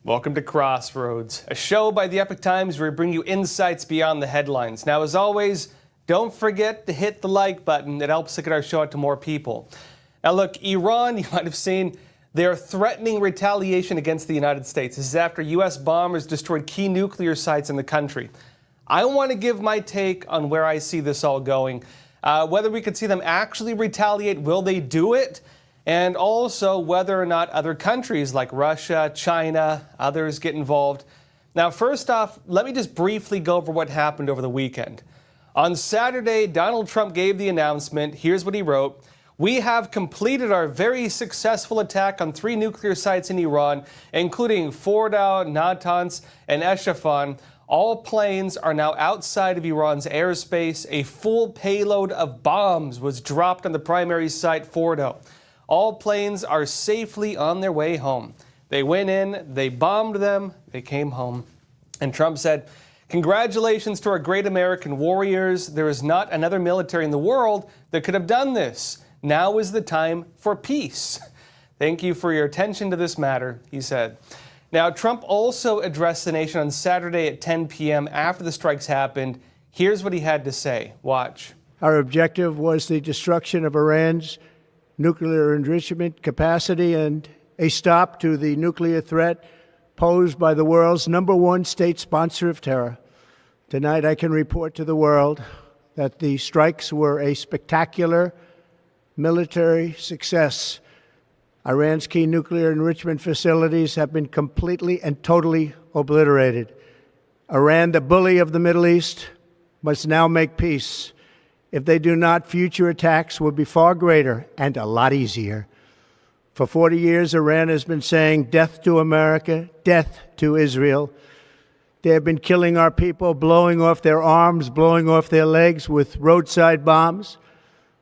Welcome to Crossroads, a show by the Epoch Times where we bring you insights beyond the headlines. Now, as always, don't forget to hit the like button. It helps to get our show out to more people. Now, look, Iran, you might have seen, they're threatening retaliation against the United States. This is after U.S. bombers destroyed key nuclear sites in the country. I want to give my take on where I see this all going. Whether we could see them actually retaliate, will they do it? And also whether or not other countries like Russia, China, others get involved. Now, first off, let me just briefly go over what happened over the weekend. On Saturday, Donald Trump gave the announcement. Here's what he wrote. We have completed our very successful attack on 3 nuclear sites in Iran, including Fordow, Natanz, and Esfahan. All planes are now outside of Iran's airspace. A full payload of bombs was dropped on the primary site, Fordow. All planes are safely on their way home. They went in, they bombed them, they came home. And Trump said, congratulations to our great American warriors. There is not another military in the world that could have done this. Now is the time for peace. Thank you for your attention to this matter, he said. Now, Trump also addressed the nation on Saturday at 10 p.m. after the strikes happened. Here's what he had to say. Watch. Our objective was the destruction of Iran's nuclear enrichment capacity and a stop to the nuclear threat posed by the world's #1 state sponsor of terror. Tonight, I can report to the world that the strikes were a spectacular military success. Iran's key nuclear enrichment facilities have been completely and totally obliterated. Iran, the bully of the Middle East, must now make peace. If they do not, future attacks will be far greater and a lot easier. For 40 years, Iran has been saying death to America, death to Israel. They have been killing our people, blowing off their arms, blowing off their legs with roadside bombs.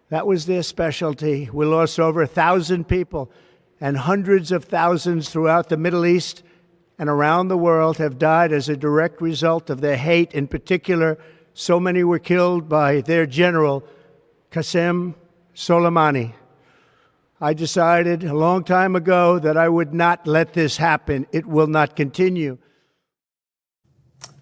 That was their specialty. We lost over 1,000 people, and hundreds of thousands throughout the Middle East and around the world have died as a direct result of their hate. In particular, so many were killed by their general, Qasem Soleimani. I decided a long time ago that I would not let this happen. It will not continue.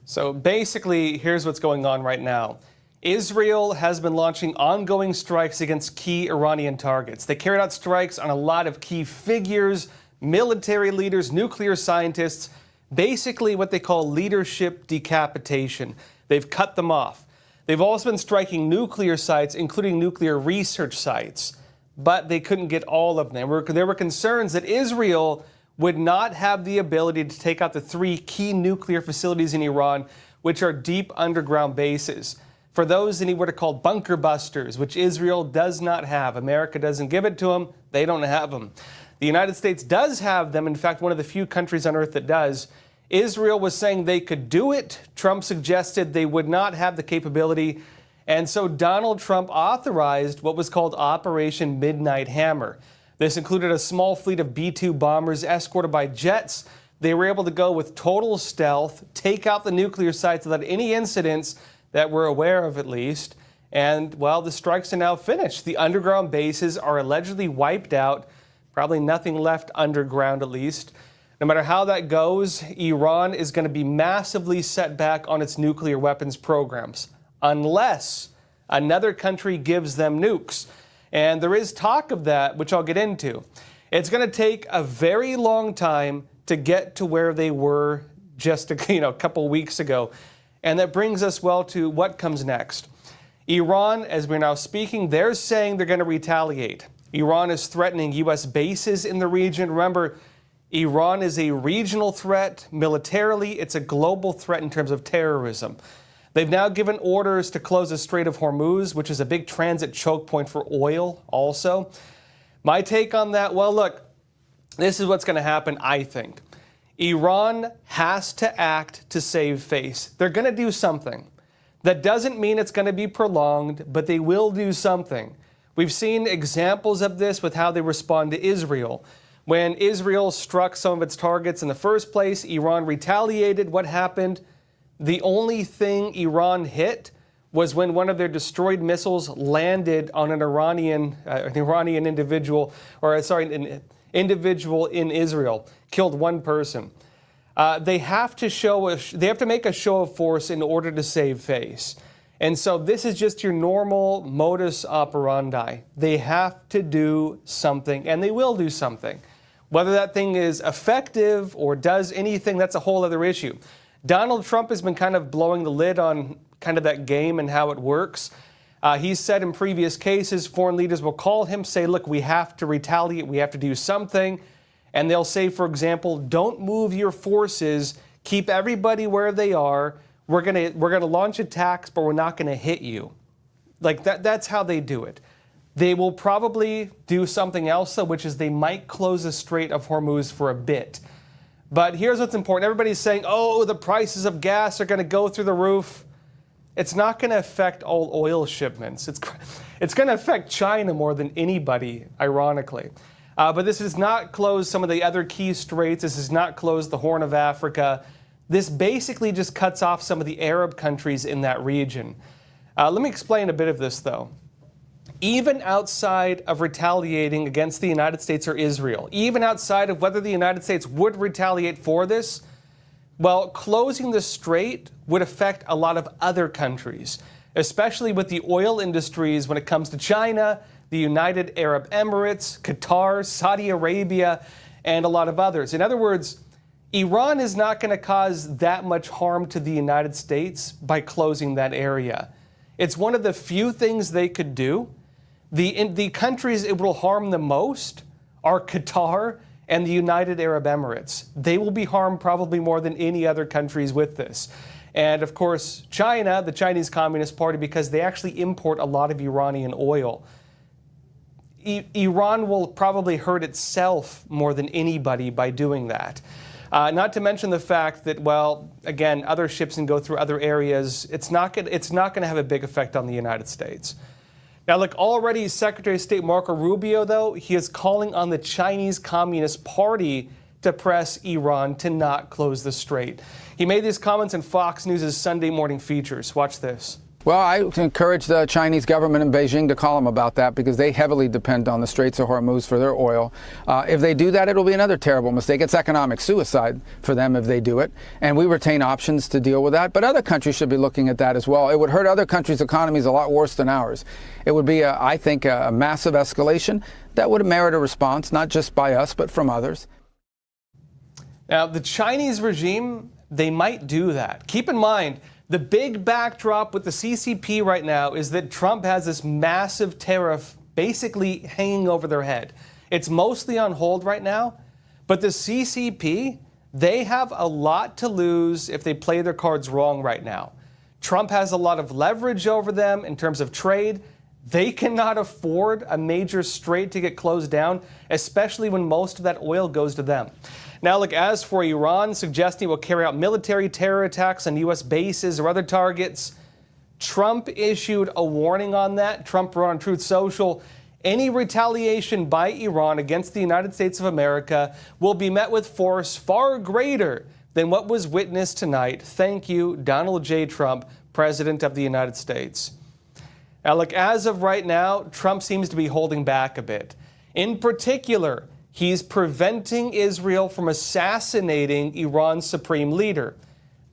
So basically, here's what's going on right now. Israel has been launching ongoing strikes against key Iranian targets. They carried out strikes on a lot of key figures, military leaders, nuclear scientists, basically what they call leadership decapitation. They've cut them off. They've also been striking nuclear sites, including nuclear research sites, but they couldn't get all of them. There were concerns that Israel would not have the ability to take out the 3 key nuclear facilities in Iran, which are deep underground bases. For those that he would have called bunker busters, which Israel does not have. America doesn't give it to them. They don't have them. The United States does have them. In fact, one of the few countries on earth that does. Israel was saying they could do it. Trump suggested they would not have the capability. And so Donald Trump authorized what was called Operation Midnight Hammer. This included a small fleet of B-2 bombers escorted by jets. They were able to go with total stealth, take out the nuclear sites without any incidents that we're aware of at least. And, well, the strikes are now finished. The underground bases are allegedly wiped out. Probably nothing left underground at least. No matter how that goes, Iran is going to be massively set back on its nuclear weapons programs, unless another country gives them nukes. And there is talk of that, which I'll get into. It's going to take a very long time to get to where they were just a couple weeks ago. And that brings us, well, to what comes next. Iran, as we're now speaking, they're saying they're going to retaliate. Iran is threatening U.S. bases in the region. Remember, Iran is a regional threat militarily. It's a global threat in terms of terrorism. They've now given orders to close the Strait of Hormuz, which is a big transit choke point for oil also. My take on that, well, look, this is what's going to happen, I think. Iran has to act to save face. They're going to do something. That doesn't mean it's going to be prolonged, but they will do something. We've seen examples of this with how they respond to Israel. When Israel struck some of its targets in the first place, Iran retaliated. What happened? The only thing Iran hit was when one of their destroyed missiles landed on an Iranian individual, an individual in Israel, killed one person. they have to make a show of force in order to save face. And so this is just your normal modus operandi. They have to do something, and they will do something. Whether that thing is effective or does anything, that's a whole other issue. Donald Trump has been kind of blowing the lid on kind of that game and how it works. He's said in previous cases, foreign leaders will call him, say, look, we have to retaliate, we have to do something. And they'll say, for example, don't move your forces, keep everybody where they are. We're gonna launch attacks, but we're not gonna hit you. Like that's how they do it. They will probably do something else, though, which is they might close the Strait of Hormuz for a bit. But here's what's important. Everybody's saying, oh, the prices of gas are gonna go through the roof. It's not gonna affect all oil shipments. It's gonna affect China more than anybody, ironically. But this does not close some of the other key straits. This does not close the Horn of Africa. This basically just cuts off some of the Arab countries in that region. Let me explain a bit of this, though. Even outside of retaliating against the United States or Israel, even outside of whether the United States would retaliate for this, well, closing the strait would affect a lot of other countries, especially with the oil industries when it comes to China, the United Arab Emirates, Qatar, Saudi Arabia, and a lot of others. In other words, Iran is not going to cause that much harm to the United States by closing that area. It's one of the few things they could do. The countries it will harm the most are Qatar and the United Arab Emirates. They will be harmed probably more than any other countries with this. And of course, China, the Chinese Communist Party, because they actually import a lot of Iranian oil. Iran will probably hurt itself more than anybody by doing that. Not to mention the fact that, well, again, other ships can go through other areas. It's not going to have a big effect on the United States. Now, look, already Secretary of State Marco Rubio, though, he is calling on the Chinese Communist Party to press Iran to not close the strait. He made these comments in Fox News' Sunday morning features. Watch this. Well, I encourage the Chinese government in Beijing to call them about that because they heavily depend on the Straits of Hormuz for their oil. If they do that, it'll be another terrible mistake. It's economic suicide for them if they do it. And we retain options to deal with that. But other countries should be looking at that as well. It would hurt other countries' economies a lot worse than ours. It would be, I think, a massive escalation that would merit a response, not just by us, but from others. Now, the Chinese regime, they might do that. Keep in mind, the big backdrop with the CCP right now is that Trump has this massive tariff basically hanging over their head. It's mostly on hold right now, but the CCP, they have a lot to lose if they play their cards wrong right now. Trump has a lot of leverage over them in terms of trade. They cannot afford a major strait to get closed down, especially when most of that oil goes to them. Now, look, as for Iran suggesting it will carry out military terror attacks on U.S. bases or other targets, Trump issued a warning on that. Trump wrote on Truth Social, any retaliation by Iran against the United States of America will be met with force far greater than what was witnessed tonight. Thank you, Donald J. Trump, President of the United States. Now, look, as of right now, Trump seems to be holding back a bit. In particular, he's preventing Israel from assassinating Iran's supreme leader.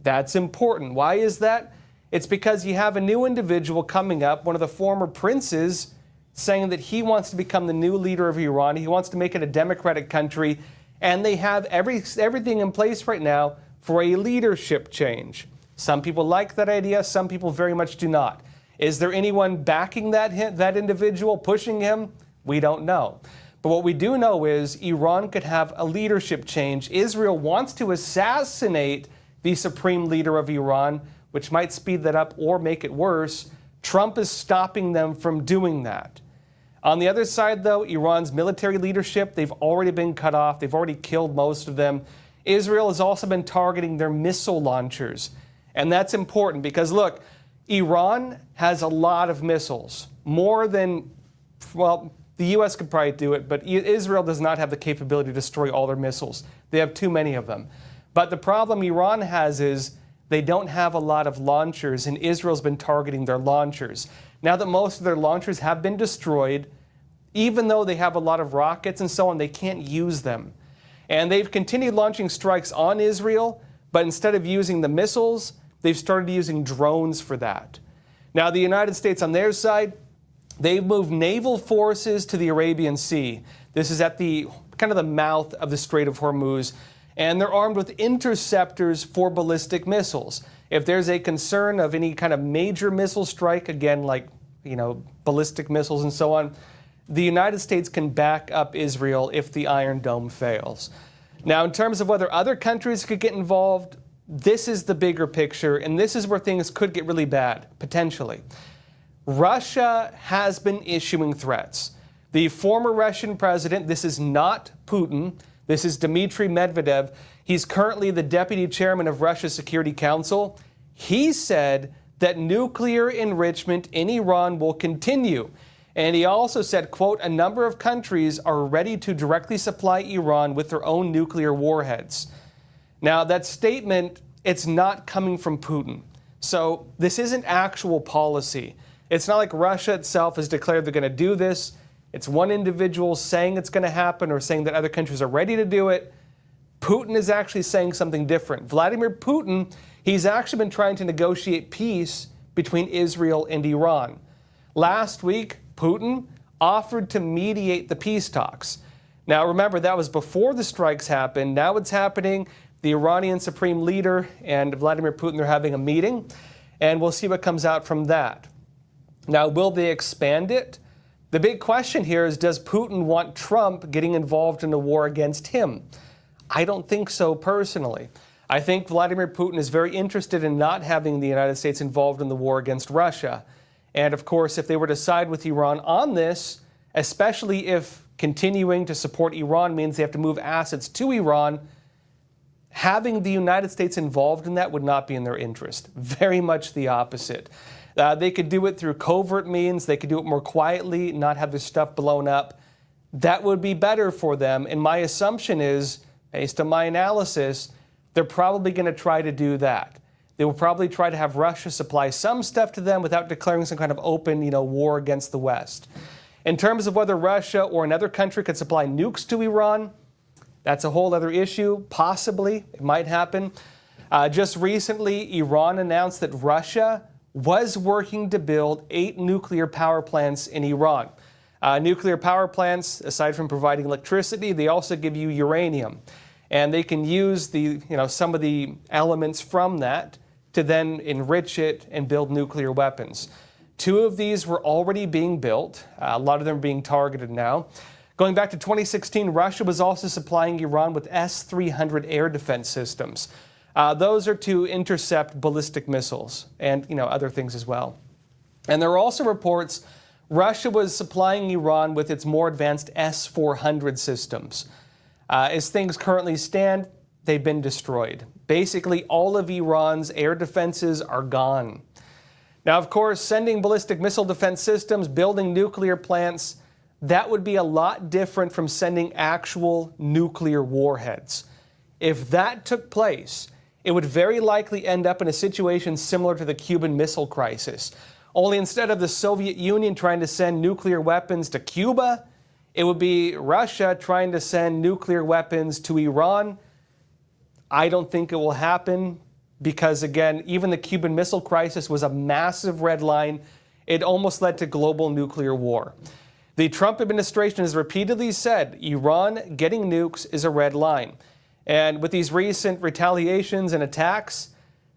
That's important. Why is that? It's because you have a new individual coming up, one of the former princes, saying that he wants to become the new leader of Iran. He wants to make it a democratic country. And they have everything in place right now for a leadership change. Some people like that idea. Some people very much do not. Is there anyone backing that individual, pushing him? We don't know. But what we do know is Iran could have a leadership change. Israel wants to assassinate the supreme leader of Iran, which might speed that up or make it worse. Trump is stopping them from doing that. On the other side, though, Iran's military leadership, they've already been cut off. They've already killed most of them. Israel has also been targeting their missile launchers. And that's important because, look, Iran has a lot of missiles, more than, well, the U.S. could probably do it, but Israel does not have the capability to destroy all their missiles. They have too many of them. But the problem Iran has is they don't have a lot of launchers, and Israel's been targeting their launchers. Now that most of their launchers have been destroyed, even though they have a lot of rockets and so on, they can't use them. And they've continued launching strikes on Israel, but instead of using the missiles, they've started using drones for that. Now, the United States on their side, they've moved naval forces to the Arabian Sea. This is at the kind of the mouth of the Strait of Hormuz, and they're armed with interceptors for ballistic missiles. If there's a concern of any kind of major missile strike, again, like, ballistic missiles and so on, the United States can back up Israel if the Iron Dome fails. Now, in terms of whether other countries could get involved, this is the bigger picture, and this is where things could get really bad, potentially. Russia has been issuing threats. The former Russian president, this is not Putin, this is Dmitry Medvedev. He's currently the deputy chairman of Russia's Security Council. He said that nuclear enrichment in Iran will continue. And he also said, quote, a number of countries are ready to directly supply Iran with their own nuclear warheads. Now, that statement, it's not coming from Putin. So this isn't actual policy. It's not like Russia itself has declared they're going to do this. It's one individual saying it's going to happen or saying that other countries are ready to do it. Putin is actually saying something different. Vladimir Putin, he's actually been trying to negotiate peace between Israel and Iran. Last week, Putin offered to mediate the peace talks. Now, remember, that was before the strikes happened. Now it's happening. The Iranian supreme leader and Vladimir Putin are having a meeting, and we'll see what comes out from that. Now, will they expand it? The big question here is, does Putin want Trump getting involved in a war against him? I don't think so personally. I think Vladimir Putin is very interested in not having the United States involved in the war against Russia. And of course, if they were to side with Iran on this, especially if continuing to support Iran means they have to move assets to Iran, having the United States involved in that would not be in their interest. Very much the opposite. They could do it through covert means. They could do it more quietly, not have their stuff blown up. That would be better for them. And my assumption is, based on my analysis, they're probably going to try to do that. They will probably try to have Russia supply some stuff to them without declaring some kind of open, war against the West. In terms of whether Russia or another country could supply nukes to Iran, that's a whole other issue. Possibly, it might happen. Just recently, Iran announced that Russia was working to build 8 nuclear power plants in Iran. Nuclear power plants, aside from providing electricity, they also give you uranium. And they can use some of the elements from that to then enrich it and build nuclear weapons. 2 of these were already being built. A lot of them are being targeted now. Going back to 2016, Russia was also supplying Iran with S-300 air defense systems. Those are to intercept ballistic missiles and other things as well. And there are also reports Russia was supplying Iran with its more advanced S-400 systems. As things currently stand, they've been destroyed. Basically, all of Iran's air defenses are gone. Now, of course, sending ballistic missile defense systems, building nuclear plants, that would be a lot different from sending actual nuclear warheads. If that took place, it would very likely end up in a situation similar to the Cuban Missile Crisis. Only instead of the Soviet Union trying to send nuclear weapons to Cuba, it would be Russia trying to send nuclear weapons to Iran. I don't think it will happen because, again, even the Cuban Missile Crisis was a massive red line. It almost led to global nuclear war. The Trump administration has repeatedly said Iran getting nukes is a red line. And with these recent retaliations and attacks,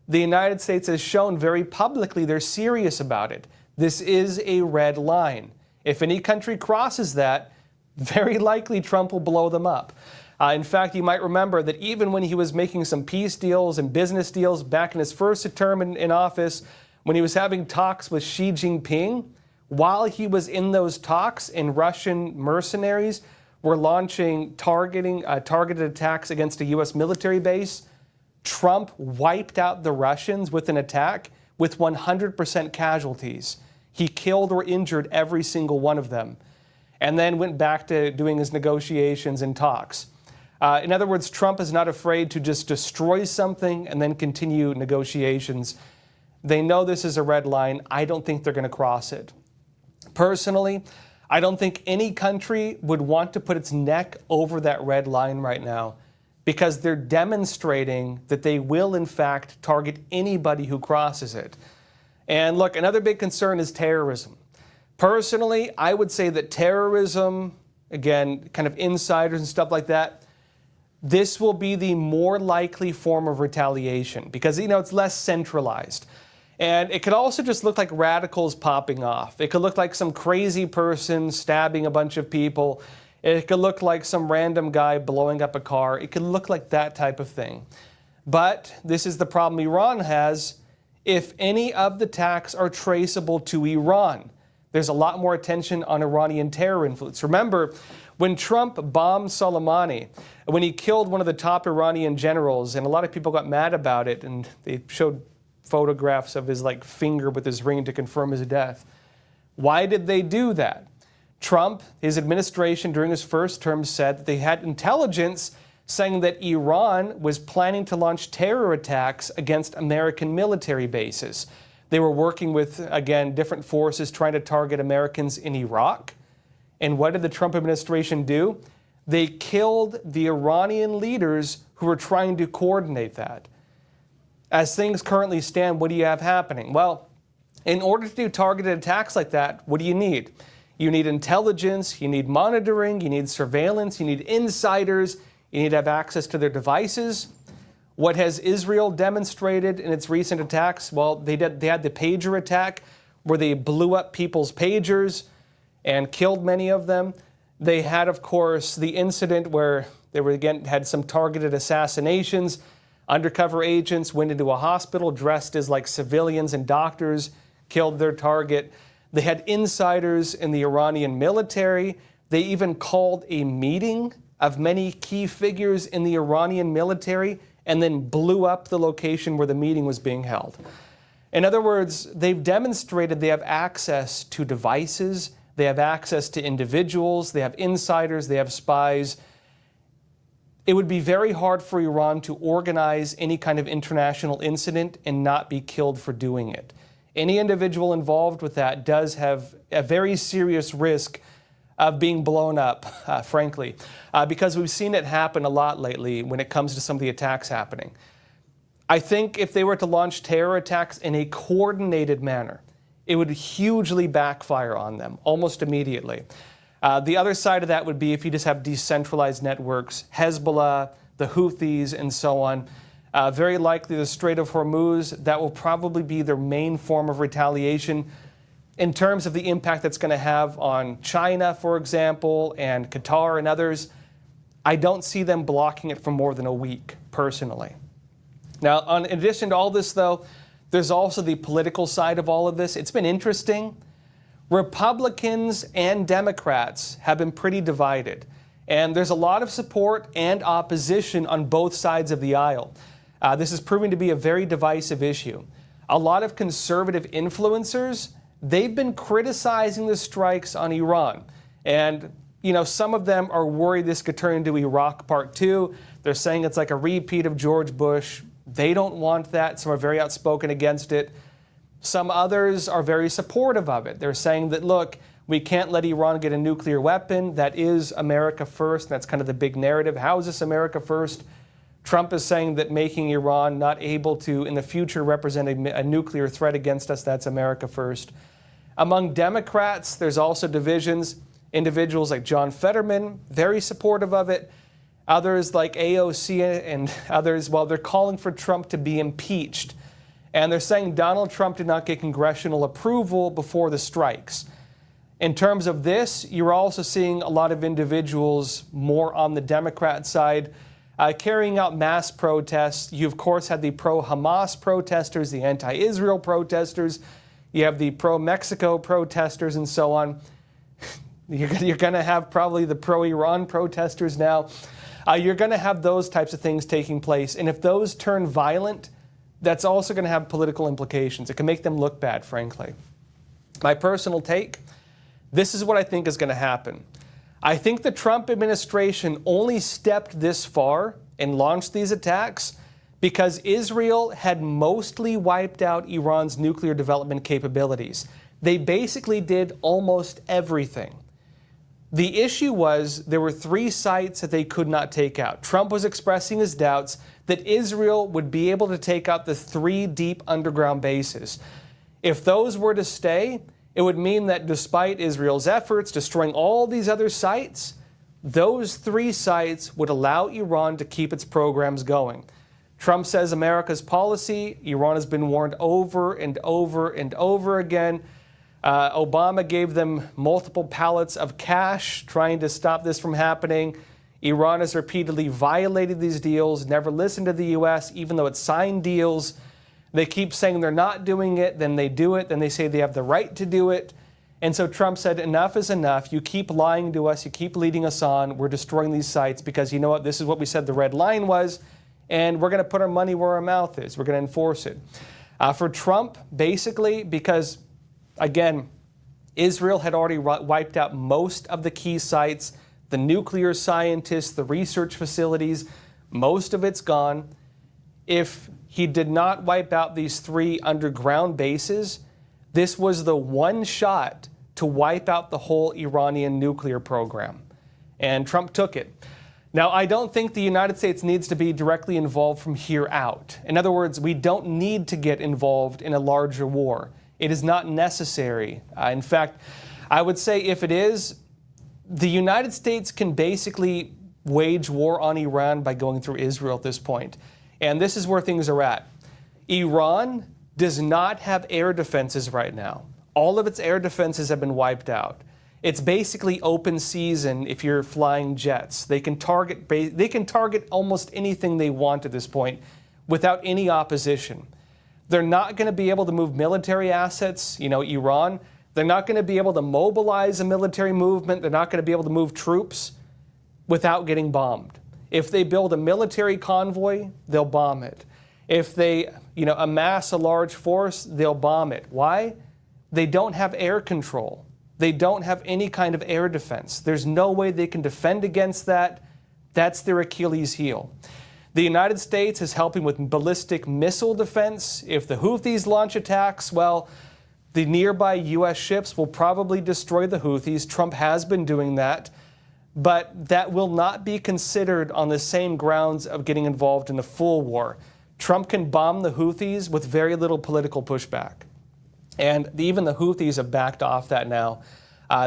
the United States has shown very publicly they're serious about it. This is a red line. If any country crosses that, very likely Trump will blow them up. In fact, you might remember that even when he was making some peace deals and business deals back in his first term in office, when he was having talks with Xi Jinping, while he was in those talks and Russian mercenaries were launching targeted attacks against a U.S. military base, Trump wiped out the Russians with an attack with 100% casualties. He killed or injured every single one of them, and then went back to doing his negotiations and talks. In other words, Trump is not afraid to just destroy something and then continue negotiations. They know this is a red line. I don't think they're going to cross it. Personally, I don't think any country would want to put its neck over that red line right now. because they're demonstrating that they will, in fact, target anybody who crosses it. And look, another big concern is terrorism. Personally, I would say that terrorism, again, kind of insiders and stuff like that, this will be the more likely form of retaliation because, it's less centralized. And it could also just look like radicals popping off. It could look like some crazy person stabbing a bunch of people. It could look like some random guy blowing up a car. It could look like that type of thing. But this is the problem Iran has. If any of the attacks are traceable to Iran, there's a lot more attention on Iranian terror influence. Remember, when Trump bombed Soleimani, when he killed one of the top Iranian generals, and a lot of people got mad about it, and they showed photographs of his finger with his ring to confirm his death. Why did they do that? Trump, his administration during his first term said that they had intelligence saying that Iran was planning to launch terror attacks against American military bases. They were working with, again, different forces trying to target Americans in Iraq. And what did the Trump administration do? They killed the Iranian leaders who were trying to coordinate that. As things currently stand, what do you have happening? Well, in order to do targeted attacks like that, what do you need? You need intelligence, you need monitoring, you need surveillance, you need insiders, you need to have access to their devices. What has Israel demonstrated in its recent attacks? Well, they had the pager attack where they blew up people's pagers and killed many of them. They had, of course, the incident where they had some targeted assassinations. Undercover agents went into a hospital dressed as civilians and doctors, killed their target. They had insiders in the Iranian military. They even called a meeting of many key figures in the Iranian military and then blew up the location where the meeting was being held. In other words, they've demonstrated they have access to devices, they have access to individuals, they have insiders, they have spies. It would be very hard for Iran to organize any kind of international incident and not be killed for doing it. Any individual involved with that does have a very serious risk of being blown up, frankly, because we've seen it happen a lot lately when it comes to some of the attacks happening. I think if they were to launch terror attacks in a coordinated manner, it would hugely backfire on them almost immediately. The other side of that would be if you just have decentralized networks, Hezbollah, the Houthis, and so on. Very likely the Strait of Hormuz, that will probably be their main form of retaliation. In terms of the impact that's going to have on China, for example, and Qatar and others, I don't see them blocking it for more than a week, personally. Now, in addition to all this, though, there's also the political side of all of this. It's been interesting. Republicans and Democrats have been pretty divided, and there's a lot of support and opposition on both sides of the aisle. This is proving to be a very divisive issue. A lot of conservative influencers, they've been criticizing the strikes on Iran. And, some of them are worried this could turn into Iraq Part 2. They're saying it's like a repeat of George Bush. They don't want that. Some are very outspoken against it. Some others are very supportive of it. They're saying that, look, we can't let Iran get a nuclear weapon. That is America first. That's kind of the big narrative. How is this America first? Trump is saying that making Iran not able to, in the future, represent a nuclear threat against us, that's America first. Among Democrats, there's also divisions. Individuals like John Fetterman, very supportive of it. Others like AOC and others, well, they're calling for Trump to be impeached. And they're saying Donald Trump did not get congressional approval before the strikes. In terms of this, you're also seeing a lot of individuals more on the Democrat side carrying out mass protests. You, of course, had the pro-Hamas protesters, the anti-Israel protesters. You have the pro-Mexico protesters and so on. You're going to have probably the pro-Iran protesters now. You're going to have those types of things taking place. And if those turn violent, that's also going to have political implications. It can make them look bad, frankly. My personal take, this is what I think is going to happen. I think the Trump administration only stepped this far and launched these attacks because Israel had mostly wiped out Iran's nuclear development capabilities. They basically did almost everything. The issue was there were 3 sites that they could not take out. Trump was expressing his doubts that Israel would be able to take out the 3 deep underground bases. If those were to stay, it would mean that despite Israel's efforts destroying all these other sites, those 3 sites would allow Iran to keep its programs going. Trump says America's policy. Iran has been warned over and over and over again. Obama gave them multiple pallets of cash trying to stop this from happening. Iran has repeatedly violated these deals, never listened to the U.S., even though it signed deals. They keep saying they're not doing it, then they do it, then they say they have the right to do it. And so Trump said, enough is enough. You keep lying to us. You keep leading us on. We're destroying these sites because, you know what, this is what we said the red line was, and we're going to put our money where our mouth is. We're going to enforce it. For Trump, basically, because, again, Israel had already wiped out most of the key sites, the nuclear scientists, the research facilities, most of it's gone. If he did not wipe out these 3 underground bases, this was the one shot to wipe out the whole Iranian nuclear program. And Trump took it. Now, I don't think the United States needs to be directly involved from here out. In other words, we don't need to get involved in a larger war. It is not necessary. In fact, I would say if it is, the United States can basically wage war on Iran by going through Israel at this point. And this is where things are at. Iran does not have air defenses right now. All of its air defenses have been wiped out. It's basically open season if you're flying jets. They can target almost anything they want at this point without any opposition. They're not going to be able to move military assets, Iran. They're not going to be able to mobilize a military movement. They're not going to be able to move troops without getting bombed. If they build a military convoy, they'll bomb it. If they, amass a large force, they'll bomb it. Why? They don't have air control. They don't have any kind of air defense. There's no way they can defend against that. That's their Achilles heel. The United States is helping with ballistic missile defense. If the Houthis launch attacks, well, the nearby U.S. ships will probably destroy the Houthis. Trump has been doing that. But that will not be considered on the same grounds of getting involved in a full war. Trump can bomb the Houthis with very little political pushback. And even the Houthis have backed off that now.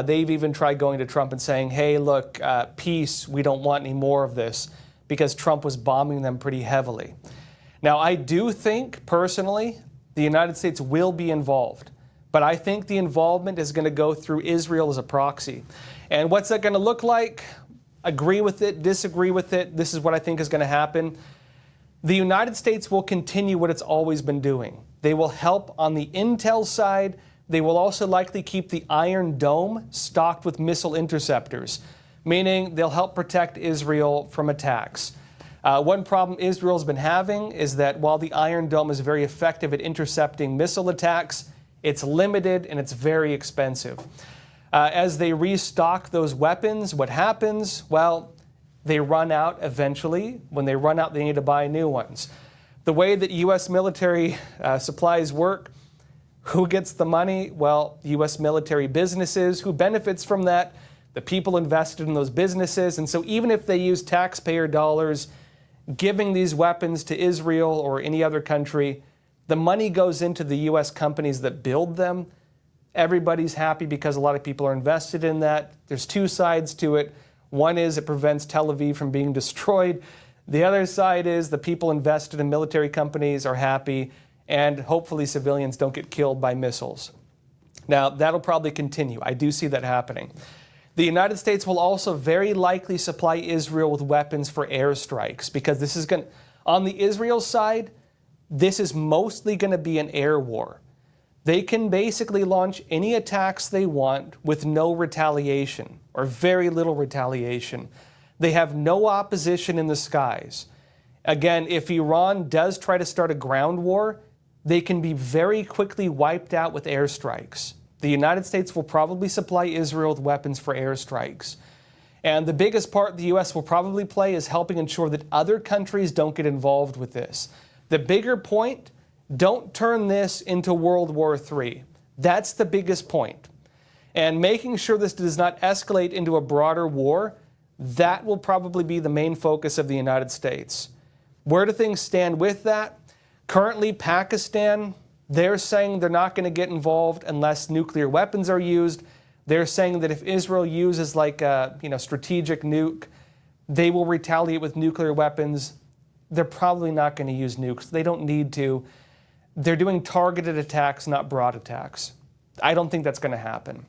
They've even tried going to Trump and saying, hey, look, peace, we don't want any more of this, because Trump was bombing them pretty heavily. Now, I do think, personally, the United States will be involved. But I think the involvement is going to go through Israel as a proxy. And what's that going to look like? Agree with it, disagree with it. This is what I think is going to happen. The United States will continue what it's always been doing. They will help on the intel side. They will also likely keep the Iron Dome stocked with missile interceptors, meaning they'll help protect Israel from attacks. One problem Israel's been having is that while the Iron Dome is very effective at intercepting missile attacks, it's limited and it's very expensive. As they restock those weapons, what happens? Well, they run out eventually. When they run out, they need to buy new ones. The way that U.S. military supplies work, who gets the money? Well, U.S. military businesses. Who benefits from that? The people invested in those businesses. And so even if they use taxpayer dollars giving these weapons to Israel or any other country, the money goes into the U.S. companies that build them. Everybody's happy because a lot of people are invested in that. There's 2 sides to it. One is it prevents Tel Aviv from being destroyed. The other side is the people invested in military companies are happy, and hopefully civilians don't get killed by missiles. Now, that'll probably continue. I do see that happening. The United States will also very likely supply Israel with weapons for airstrikes, because this is going to, on the Israel side, this is mostly going to be an air war. They can basically launch any attacks they want with no retaliation, or very little retaliation. They have no opposition in the skies. Again, if Iran does try to start a ground war, they can be very quickly wiped out with airstrikes. The United States will probably supply Israel with weapons for airstrikes. And the biggest part the U.S. will probably play is helping ensure that other countries don't get involved with this. The bigger point, don't turn this into World War III. That's the biggest point. And making sure this does not escalate into a broader war, that will probably be the main focus of the United States. Where do things stand with that? Currently, Pakistan, they're saying they're not going to get involved unless nuclear weapons are used. They're saying that if Israel uses like a strategic nuke, they will retaliate with nuclear weapons. They're probably not going to use nukes. They don't need to. They're doing targeted attacks, not broad attacks. I don't think that's going to happen.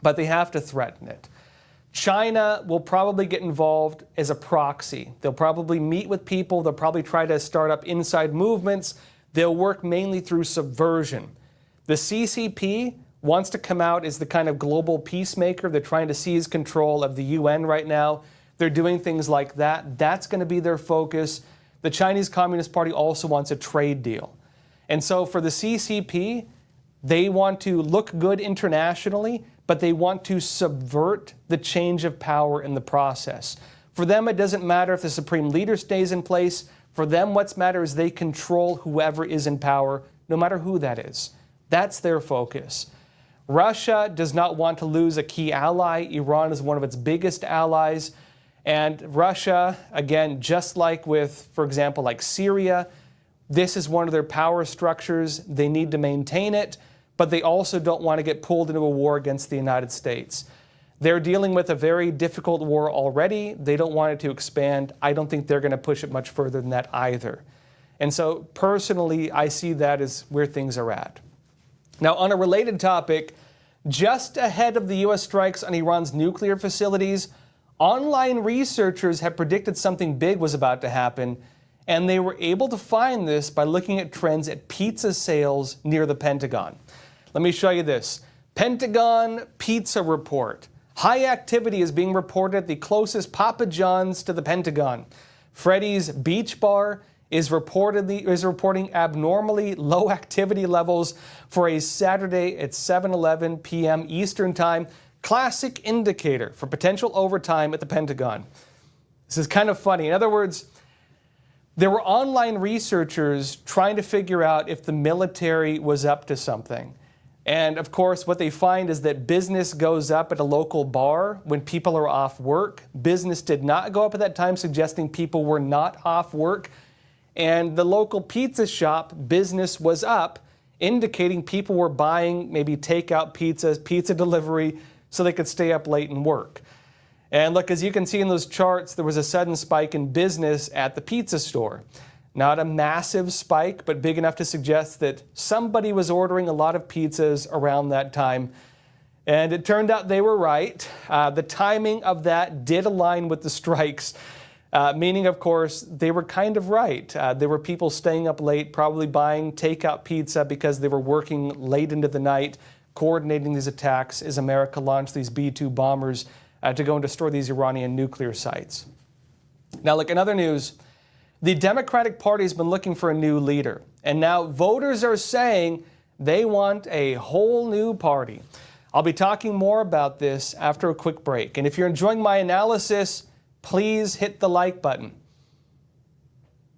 But they have to threaten it. China will probably get involved as a proxy. They'll probably meet with people. They'll probably try to start up inside movements. They'll work mainly through subversion. The CCP wants to come out as the kind of global peacemaker. They're trying to seize control of the UN right now. They're doing things like that. That's going to be their focus. The Chinese Communist Party also wants a trade deal. And so for the CCP, they want to look good internationally, but they want to subvert the change of power in the process. For them, it doesn't matter if the supreme leader stays in place. For them, what's matters is they control whoever is in power, no matter who that is. That's their focus. Russia does not want to lose a key ally. Iran is one of its biggest allies. And Russia, again, just like with, for example, like Syria, this is one of their power structures. They need to maintain it, but they also don't want to get pulled into a war against the United States. They're dealing with a very difficult war already. They don't want it to expand. I don't think they're going to push it much further than that either. And so personally, I see that as where things are at. Now, on a related topic, just ahead of the U.S. strikes on Iran's nuclear facilities, online researchers had predicted something big was about to happen, and they were able to find this by looking at trends at pizza sales near the Pentagon. Let me show you this. Pentagon Pizza Report. High activity is being reported at the closest Papa John's to the Pentagon. Freddy's Beach Bar is reporting abnormally low activity levels for a Saturday at 7:11 p.m. Eastern Time. Classic indicator for potential overtime at the Pentagon. This is kind of funny. In other words, there were online researchers trying to figure out if the military was up to something. And of course, what they find is that business goes up at a local bar when people are off work. Business did not go up at that time, suggesting people were not off work. And the local pizza shop, business was up, indicating people were buying maybe takeout pizzas, pizza delivery, so they could stay up late and work. And look, as you can see in those charts, there was a sudden spike in business at the pizza store. Not a massive spike, but big enough to suggest that somebody was ordering a lot of pizzas around that time. And it turned out they were right. The timing of that did align with the strikes, meaning, of course, they were kind of right. There were people staying up late, probably buying takeout pizza because they were working late into the night, coordinating these attacks as America launched these B-2 bombers to go and destroy these Iranian nuclear sites. Now, look, in other news, the Democratic Party has been looking for a new leader, and now voters are saying they want a whole new party. I'll be talking more about this after a quick break. And if you're enjoying my analysis, please hit the like button.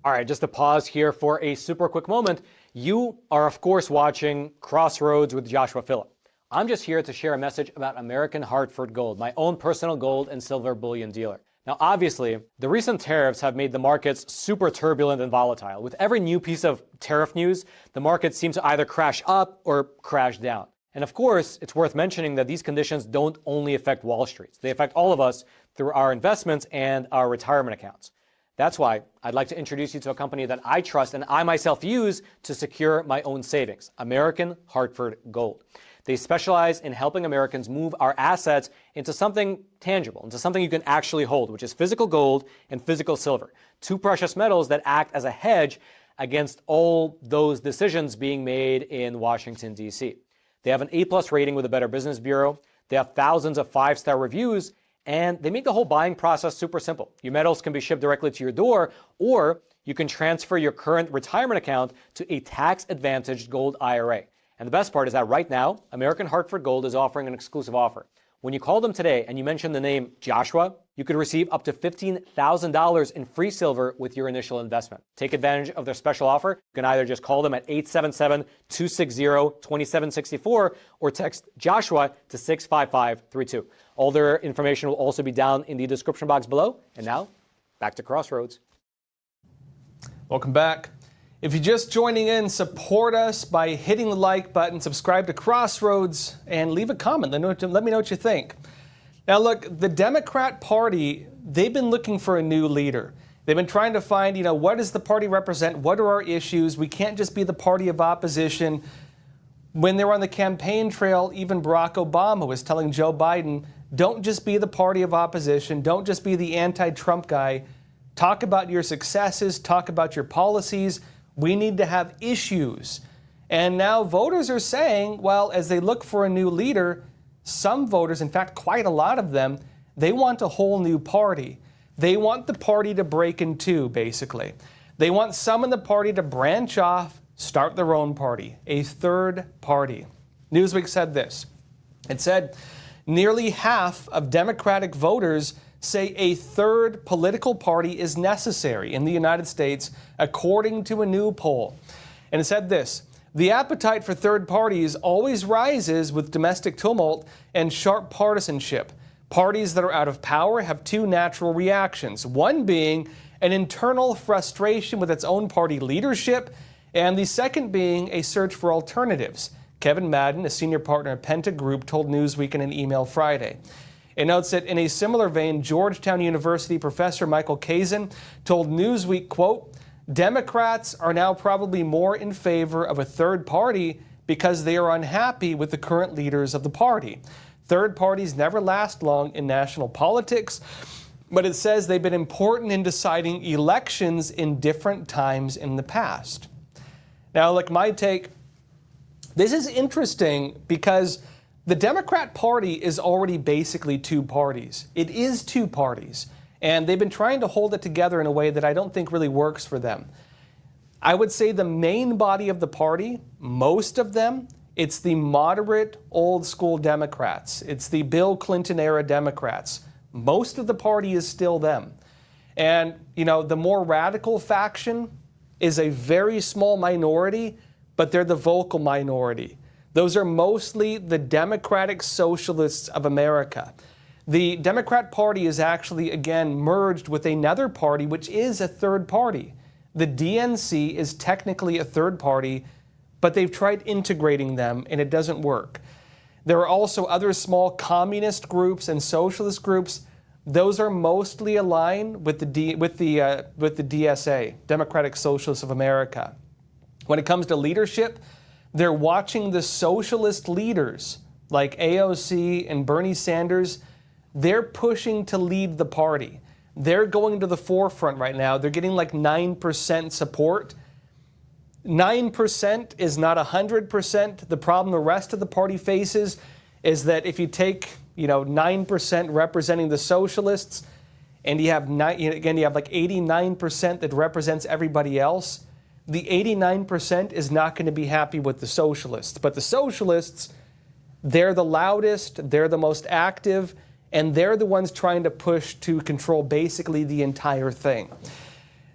All right, just to pause here for a super quick moment. You are, of course, watching Crossroads with Joshua Philipp. I'm just here to share a message about American Hartford Gold, my own personal gold and silver bullion dealer. Now, obviously, the recent tariffs have made the markets super turbulent and volatile. With every new piece of tariff news, the markets seem to either crash up or crash down. And of course, it's worth mentioning that these conditions don't only affect Wall Street. They affect all of us through our investments and our retirement accounts. That's why I'd like to introduce you to a company that I trust and I myself use to secure my own savings, American Hartford Gold. They specialize in helping Americans move our assets into something tangible, into something you can actually hold, which is physical gold and physical silver, two precious metals that act as a hedge against all those decisions being made in Washington, D.C. They have an A+ rating with the Better Business Bureau. They have thousands of 5-star reviews, and they make the whole buying process super simple. Your metals can be shipped directly to your door, or you can transfer your current retirement account to a tax-advantaged gold IRA. And the best part is that right now, American Hartford Gold is offering an exclusive offer. When you call them today and you mention the name Joshua, you could receive up to $15,000 in free silver with your initial investment. Take advantage of their special offer. You can either just call them at 877-260-2764 or text Joshua to 65532. All their information will also be down in the description box below. And now, back to Crossroads. Welcome back. If you're just joining in, support us by hitting the like button, subscribe to Crossroads, and leave a comment. Let me know what you think. Now, look, the Democrat Party, they've been looking for a new leader. They've been trying to find, what does the party represent? What are our issues? We can't just be the party of opposition. When they were on the campaign trail, even Barack Obama was telling Joe Biden, don't just be the party of opposition. Don't just be the anti-Trump guy. Talk about your successes. Talk about your policies. We need to have issues. And now voters are saying, well, as they look for a new leader, some voters, in fact, quite a lot of them, they want a whole new party. They want the party to break in two, basically. They want some in the party to branch off, start their own party, a third party. Newsweek said this. It said, nearly half of Democratic voters say a third political party is necessary in the United States, according to a new poll. And it said this. The appetite for third parties always rises with domestic tumult and sharp partisanship. Parties that are out of power have two natural reactions, one being an internal frustration with its own party leadership, and the second being a search for alternatives. Kevin Madden, a senior partner at Penta Group, told Newsweek in an email Friday. It notes that in a similar vein, Georgetown University professor Michael Kazin told Newsweek, quote, Democrats are now probably more in favor of a third party because they are unhappy with the current leaders of the party. Third parties never last long in national politics, but it says they've been important in deciding elections in different times in the past. Now, look, my take, this is interesting because the Democrat Party is already basically two parties. It is two parties. And they've been trying to hold it together in a way that I don't think really works for them. I would say the main body of the party, most of them, it's the moderate, old school Democrats. It's the Bill Clinton era Democrats. Most of the party is still them. And, the more radical faction is a very small minority, but they're the vocal minority. Those are mostly the Democratic Socialists of America. The Democrat Party is actually, again, merged with another party, which is a third party. The DNC is technically a third party, but they've tried integrating them, and it doesn't work. There are also other small communist groups and socialist groups. Those are mostly aligned with the DSA, Democratic Socialists of America. When it comes to leadership, they're watching the socialist leaders like AOC and Bernie Sanders. They're pushing to lead the party. They're going to the forefront right now. They're getting like 9% support. 9% is not 100%. The problem the rest of the party faces is that if you take, 9% representing the socialists, and you have like 89% that represents everybody else, the 89% is not going to be happy with the socialists. But the socialists, they're the loudest, they're the most active, and they're the ones trying to push to control basically the entire thing.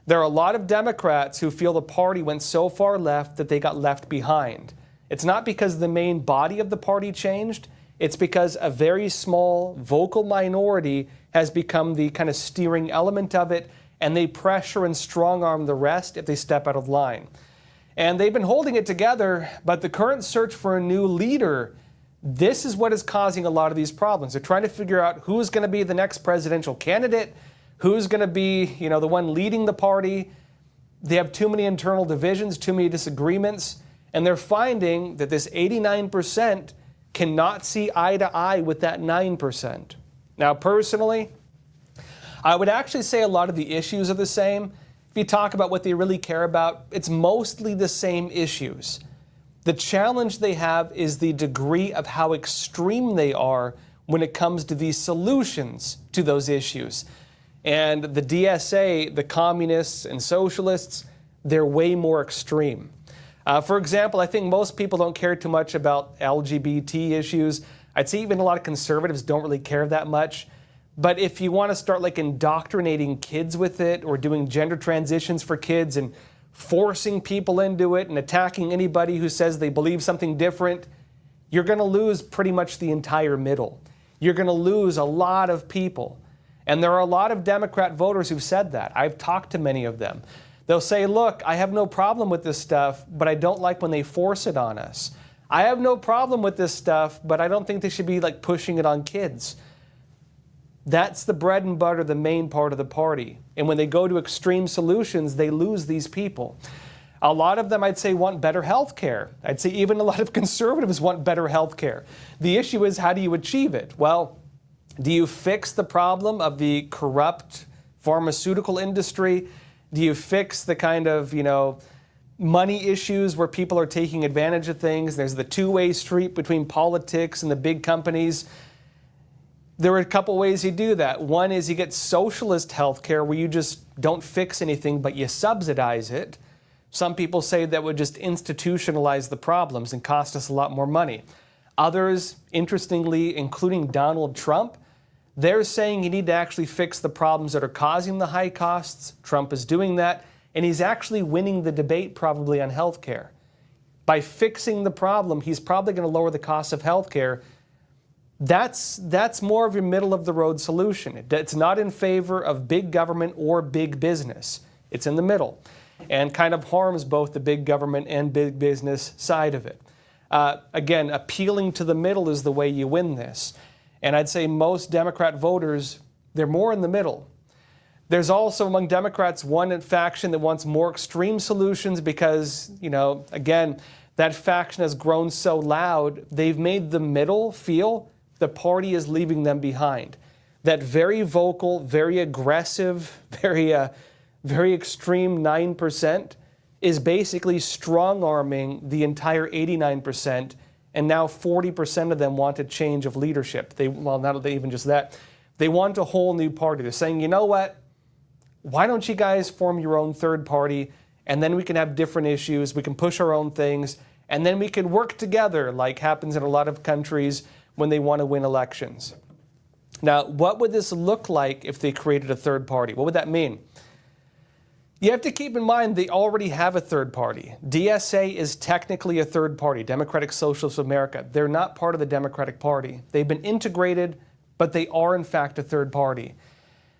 There are a lot of Democrats who feel the party went so far left that they got left behind. It's not because the main body of the party changed. It's because a very small vocal minority has become the kind of steering element of it, and they pressure and strong-arm the rest if they step out of line. And they've been holding it together, but the current search for a new leader, this is what is causing a lot of these problems. They're trying to figure out who's going to be the next presidential candidate, who's going to be, the one leading the party. They have too many internal divisions, too many disagreements, and they're finding that this 89% cannot see eye to eye with that 9%. Now, personally, I would actually say a lot of the issues are the same. If you talk about what they really care about, it's mostly the same issues. The challenge they have is the degree of how extreme they are when it comes to the solutions to those issues. And the DSA, the communists and socialists, they're way more extreme. For example, I think most people don't care too much about LGBT issues. I'd say even a lot of conservatives don't really care that much. But if you want to start like indoctrinating kids with it or doing gender transitions for kids and forcing people into it and attacking anybody who says they believe something different, you're going to lose pretty much the entire middle. You're going to lose a lot of people. And there are a lot of Democrat voters who've said that. I've talked to many of them. They'll say, look, I have no problem with this stuff, but I don't like when they force it on us. I have no problem with this stuff, but I don't think they should be like pushing it on kids. That's the bread and butter, the main part of the party. And when they go to extreme solutions, they lose these people. A lot of them, I'd say, want better health care. I'd say even a lot of conservatives want better health care. The issue is, how do you achieve it? Well, do you fix the problem of the corrupt pharmaceutical industry? Do you fix the kind of, money issues where people are taking advantage of things? There's the two-way street between politics and the big companies. There are a couple ways you do that. One is you get socialist health care where you just don't fix anything, but you subsidize it. Some people say that would just institutionalize the problems and cost us a lot more money. Others, interestingly, including Donald Trump, they're saying you need to actually fix the problems that are causing the high costs. Trump is doing that, and he's actually winning the debate probably on health care. By fixing the problem, he's probably going to lower the cost of health care. That's more of your middle-of-the-road solution. It's not in favor of big government or big business. It's in the middle and kind of harms both the big government and big business side of it. Again, appealing to the middle is the way you win this. And I'd say most Democrat voters, they're more in the middle. There's also among Democrats one faction that wants more extreme solutions because, again, that faction has grown so loud, they've made the middle feel the party is leaving them behind. That very vocal, very aggressive, very extreme 9% is basically strong-arming the entire 89%, and now 40% of them want a change of leadership. Not even just that. They want a whole new party. They're saying, you know what? Why don't you guys form your own third party, and then we can have different issues, we can push our own things, and then we can work together like happens in a lot of countries when they want to win elections. Now, what would this look like if they created a third party? What would that mean? You have to keep in mind they already have a third party. DSA is technically a third party, Democratic Socialists of America. They're not part of the Democratic Party. They've been integrated, but they are in fact a third party.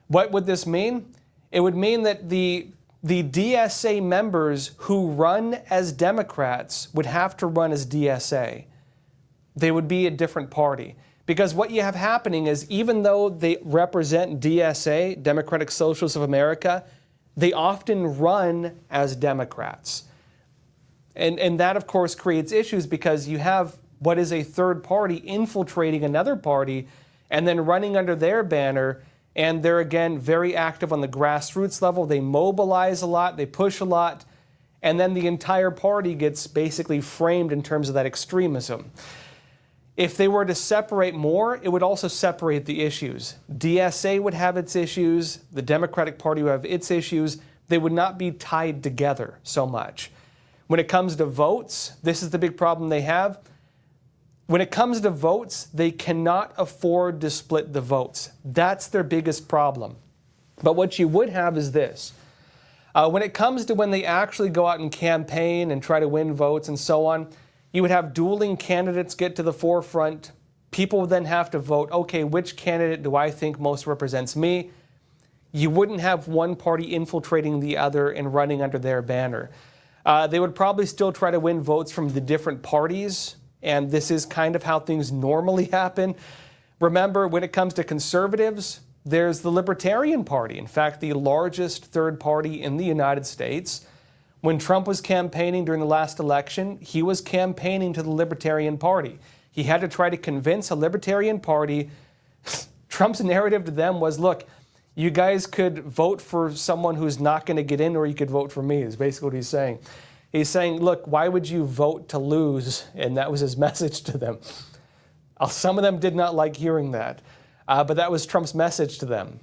What would this mean? It would mean that the DSA members who run as Democrats would have to run as DSA. They would be a different party. Because what you have happening is even though they represent DSA, Democratic Socialists of America, they often run as Democrats. And that, of course, creates issues because you have what is a third party infiltrating another party and then running under their banner. And they're, again, very active on the grassroots level. They mobilize a lot. They push a lot. And then the entire party gets basically framed in terms of that extremism. If they were to separate more, it would also separate the issues. DSA would have its issues. The Democratic Party would have its issues. They would not be tied together so much. When it comes to votes, this is the big problem they have. When it comes to votes, they cannot afford to split the votes. That's their biggest problem. But what you would have is this. When it comes to when they actually go out and campaign and try to win votes and so on, you would have dueling candidates get to the forefront. People would then have to vote, okay, which candidate do I think most represents me? You wouldn't have one party infiltrating the other and running under their banner. They would probably still try to win votes from the different parties, and this is kind of how things normally happen. Remember, when it comes to conservatives, there's the Libertarian Party, in fact, the largest third party in the United States. When Trump was campaigning during the last election, he was campaigning to the Libertarian Party. He had to try to convince a Libertarian Party. Trump's narrative to them was, look, you guys could vote for someone who's not going to get in, or you could vote for me, is basically what he's saying. He's saying, look, why would you vote to lose? And that was his message to them. Some of them did not like hearing that, but that was Trump's message to them.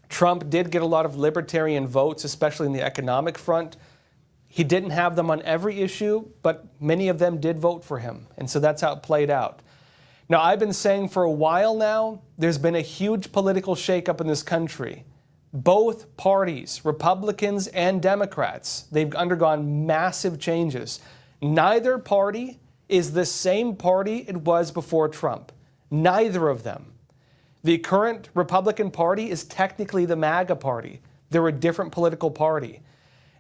Trump did get a lot of libertarian votes, especially in the economic front. He didn't have them on every issue, but many of them did vote for him. And so that's how it played out. Now, I've been saying for a while now, there's been a huge political shakeup in this country. Both parties, Republicans and Democrats, they've undergone massive changes. Neither party is the same party it was before Trump. Neither of them. The current Republican Party is technically the MAGA party. They're a different political party.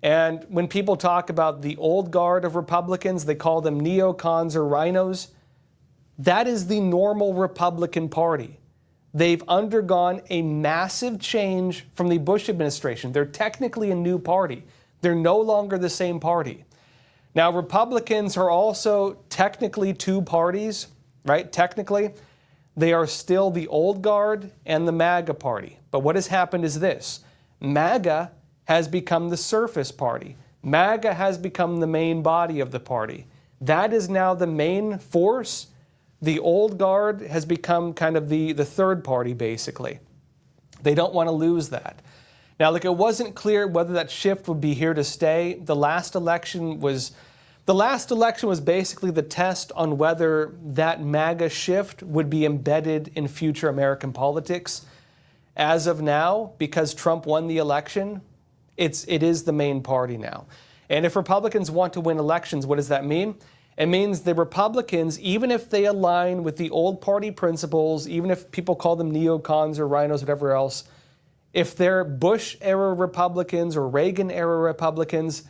And when people talk about the old guard of Republicans, they call them neocons or rhinos. That is the normal Republican Party. They've undergone a massive change from the Bush administration. They're technically a new party. They're no longer the same party. Now, Republicans are also technically two parties, right? Technically, they are still the old guard and the MAGA party. But what has happened is this. MAGA has become the surface party. MAGA has become the main body of the party. That is now the main force. The old guard has become kind of the third party, basically. They don't want to lose that. Now, look, it wasn't clear whether that shift would be here to stay. The last election was basically the test on whether that MAGA shift would be embedded in future American politics. As of now, because Trump won the election, it is the main party now. And if Republicans want to win elections, what does that mean? It means the Republicans, even if they align with the old party principles, even if people call them neocons or rhinos, whatever else, if they're Bush-era Republicans or Reagan-era Republicans,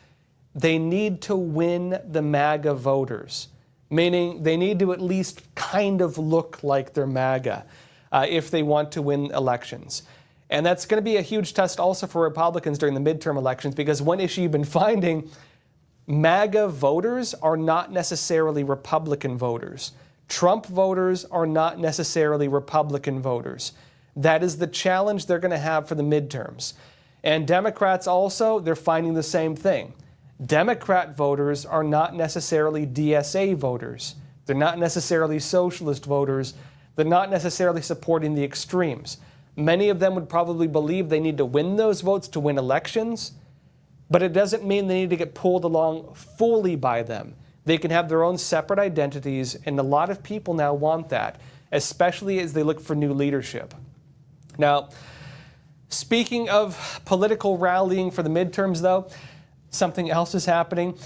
they need to win the MAGA voters, meaning they need to at least kind of look like they're MAGA if they want to win elections. And that's going to be a huge test also for Republicans during the midterm elections, because one issue you've been finding, MAGA voters are not necessarily Republican voters. Trump voters are not necessarily Republican voters. That is the challenge they're going to have for the midterms. And Democrats also, they're finding the same thing. Democrat voters are not necessarily DSA voters. They're not necessarily socialist voters. They're not necessarily supporting the extremes. Many of them would probably believe they need to win those votes to win elections, but it doesn't mean they need to get pulled along fully by them. They can have their own separate identities, and a lot of people now want that, especially as they look for new leadership. Now, speaking of political rallying for the midterms, though, something else is happening.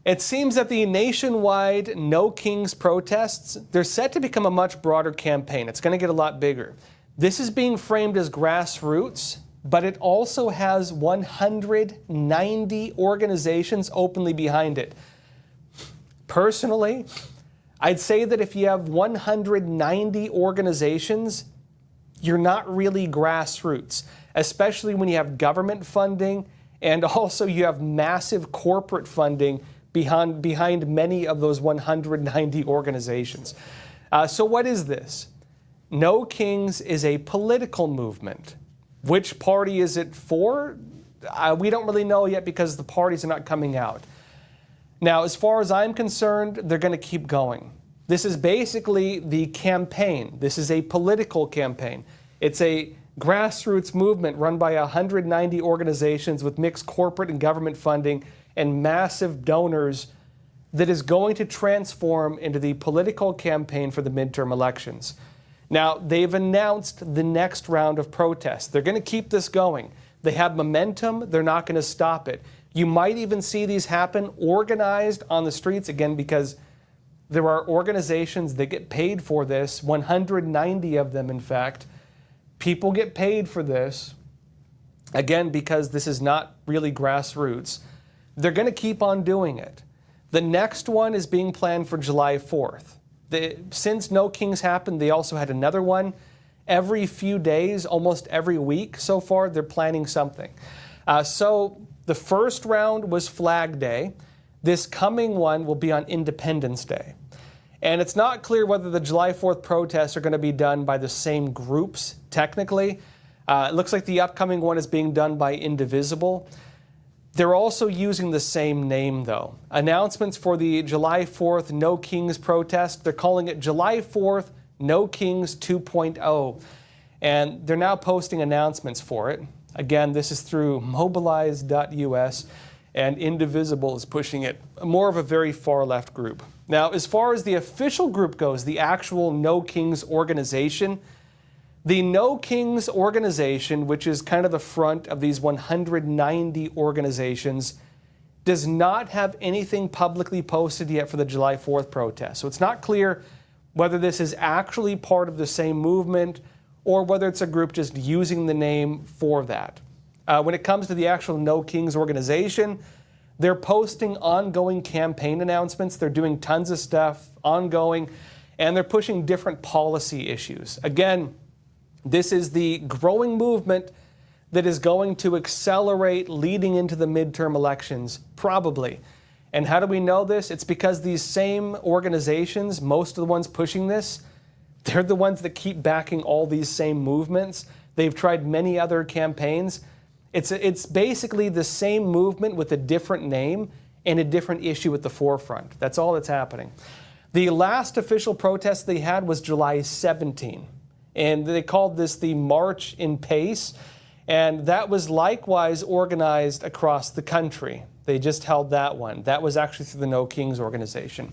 It seems that the nationwide No Kings protests, they're set to become a much broader campaign. It's going to get a lot bigger. This is being framed as grassroots, but it also has 190 organizations openly behind it. Personally, I'd say that if you have 190 organizations, you're not really grassroots, especially when you have government funding and also you have massive corporate funding behind many of those 190 organizations. So what is this? No Kings is a political movement. Which party is it for? We don't really know yet because the parties are not coming out. Now, as far as I'm concerned, they're going to keep going. This is basically the campaign. This is a political campaign. It's a grassroots movement run by 190 organizations with mixed corporate and government funding and massive donors that is going to transform into the political campaign for the midterm elections. Now, they've announced the next round of protests. They're going to keep this going. They have momentum. They're not going to stop it. You might even see these happen organized on the streets, again, because there are organizations that get paid for this, 190 of them, in fact. People get paid for this, again, because this is not really grassroots. They're going to keep on doing it. The next one is being planned for July 4th. Since No Kings happened, they also had another one. Every few days, almost every week so far, they're planning something. So the first round was Flag Day. This coming one will be on Independence Day. And it's not clear whether the July 4th protests are going to be done by the same groups, technically. It looks like the upcoming one is being done by Indivisible. They're also using the same name, though. Announcements for the July 4th No Kings protest, they're calling it July 4th No Kings 2.0. And they're now posting announcements for it. Again, this is through mobilize.us. and Indivisible is pushing it, more of a very far left group. Now, as far as the official group goes, the actual No Kings organization, the No Kings organization, which is kind of the front of these 190 organizations, does not have anything publicly posted yet for the July 4th protest. So it's not clear whether this is actually part of the same movement or whether it's a group just using the name for that. When it comes to the actual No Kings organization, they're posting ongoing campaign announcements. They're doing tons of stuff ongoing, and they're pushing different policy issues. Again, this is the growing movement that is going to accelerate leading into the midterm elections, probably. And how do we know this? It's because these same organizations, most of the ones pushing this, they're the ones that keep backing all these same movements. They've tried many other campaigns. It's basically the same movement with a different name and a different issue at the forefront. That's all that's happening. The last official protest they had was July 17, and they called this the March in Pace, and that was likewise organized across the country. They just held that one. That was actually through the No Kings organization.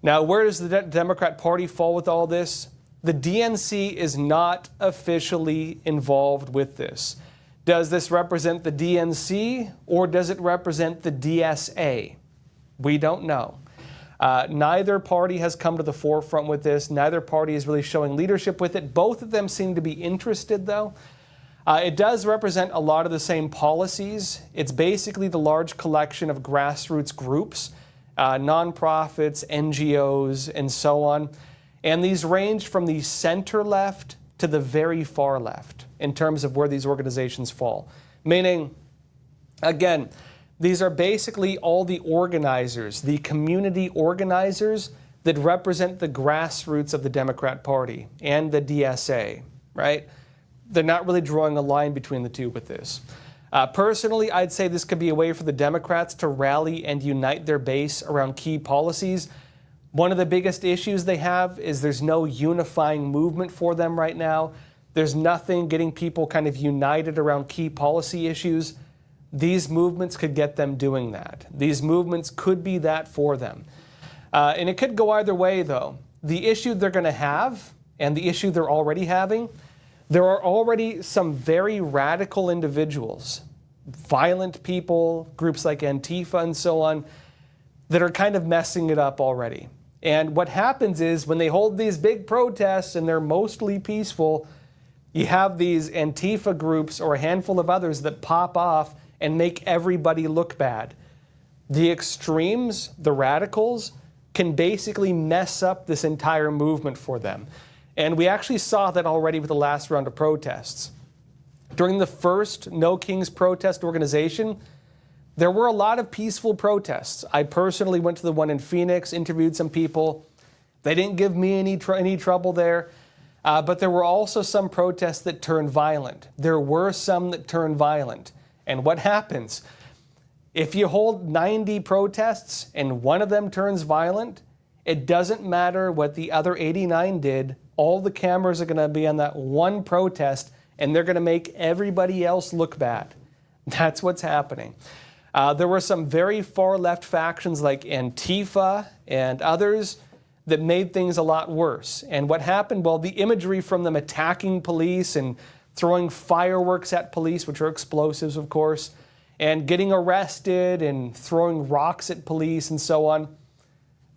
Now, where does the Democrat Party fall with all this? The DNC is not officially involved with this. Does this represent the DNC or does it represent the DSA? We don't know. Neither party has come to the forefront with this. Neither party is really showing leadership with it. Both of them seem to be interested, though. It does represent a lot of the same policies. It's basically the large collection of grassroots groups, nonprofits, NGOs, and so on. And these range from the center left to the very far left in terms of where these organizations fall. Meaning, again, these are basically all the organizers, the community organizers that represent the grassroots of the Democrat Party and the DSA, right? They're not really drawing a line between the two with this. Personally, I'd say this could be a way for the Democrats to rally and unite their base around key policies. One of the biggest issues they have is there's no unifying movement for them right now. There's nothing getting people kind of united around key policy issues. These movements could get them doing that. These movements could be that for them. And it could go either way, though. The issue they're going to have and the issue they're already having, there are already some very radical individuals, violent people, groups like Antifa and so on, that are kind of messing it up already. And what happens is when they hold these big protests and they're mostly peaceful, you have these Antifa groups or a handful of others that pop off and make everybody look bad. The extremes, the radicals, can basically mess up this entire movement for them. And we actually saw that already with the last round of protests. During the first No Kings protest organization, there were a lot of peaceful protests. I personally went to the one in Phoenix, interviewed some people. They didn't give me any trouble there. But there were also some protests that turned violent. There were some that turned violent. And what happens? If you hold 90 protests and one of them turns violent, it doesn't matter what the other 89 did. All the cameras are going to be on that one protest, and they're going to make everybody else look bad. That's what's happening. There were some very far left factions like Antifa and others that made things a lot worse. And what happened? Well, the imagery from them attacking police and throwing fireworks at police, which are explosives, of course, and getting arrested and throwing rocks at police and so on,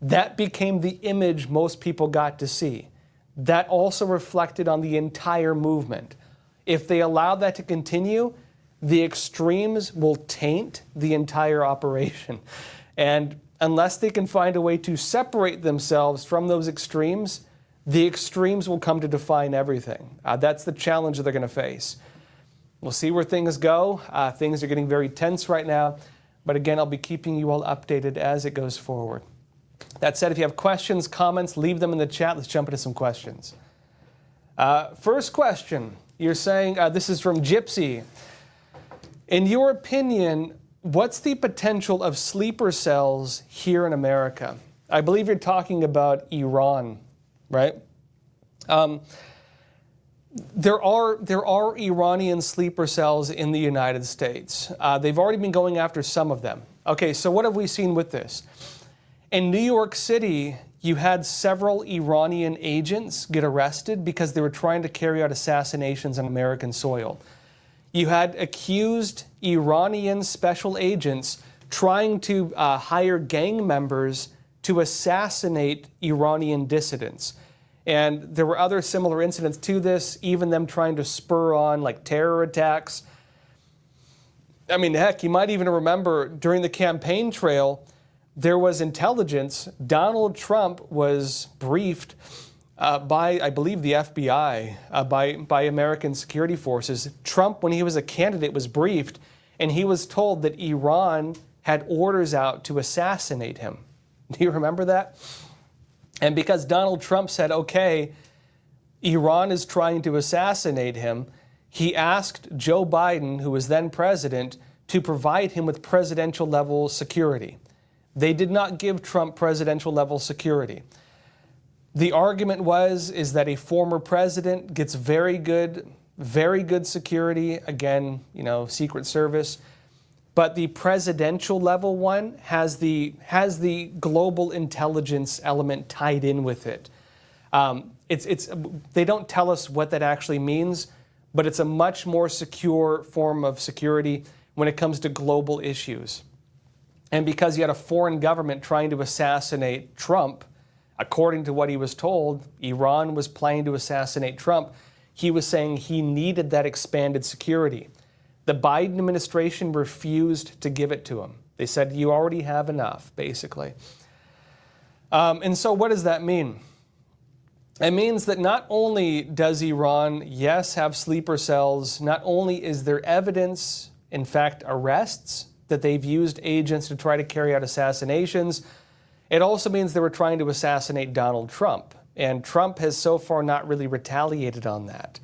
that became the image most people got to see. That also reflected on the entire movement. If they allow that to continue, the extremes will taint the entire operation. And unless they can find a way to separate themselves from those extremes, the extremes will come to define everything. That's the challenge that they're going to face. We'll see where things go. Things are getting very tense right now. But again, I'll be keeping you all updated as it goes forward. That said, if you have questions, comments, leave them in the chat. Let's jump into some questions. First question, you're saying, this is from Gypsy. In your opinion, what's the potential of sleeper cells here in America? I believe you're talking about Iran, right? There are Iranian sleeper cells in the United States. They've already been going after some of them. Okay, so what have we seen with this? In New York City, you had several Iranian agents get arrested because they were trying to carry out assassinations on American soil. You had accused Iranian special agents trying to hire gang members to assassinate Iranian dissidents. And there were other similar incidents to this, even them trying to spur on like terror attacks. I mean, heck, you might even remember during the campaign trail, there was intelligence. Donald Trump was briefed by, I believe, the FBI, by American security forces. Trump, when he was a candidate, was briefed, and he was told that Iran had orders out to assassinate him. Do you remember that? And because Donald Trump said, okay, Iran is trying to assassinate him, he asked Joe Biden, who was then president, to provide him with presidential level security. They did not give Trump presidential level security. The argument is that a former president gets very good security, again, Secret Service, but the presidential level one has the global intelligence element tied in with it. They don't tell us what that actually means, but it's a much more secure form of security when it comes to global issues. And because you had a foreign government trying to assassinate Trump, according to what he was told, Iran was planning to assassinate Trump. He was saying he needed that expanded security. The Biden administration refused to give it to him. They said, you already have enough, basically. And so what does that mean? It means that not only does Iran, yes, have sleeper cells, not only is there evidence, in fact, arrests, that they've used agents to try to carry out assassinations, it also means they were trying to assassinate Donald Trump. And Trump has so far not really retaliated on that.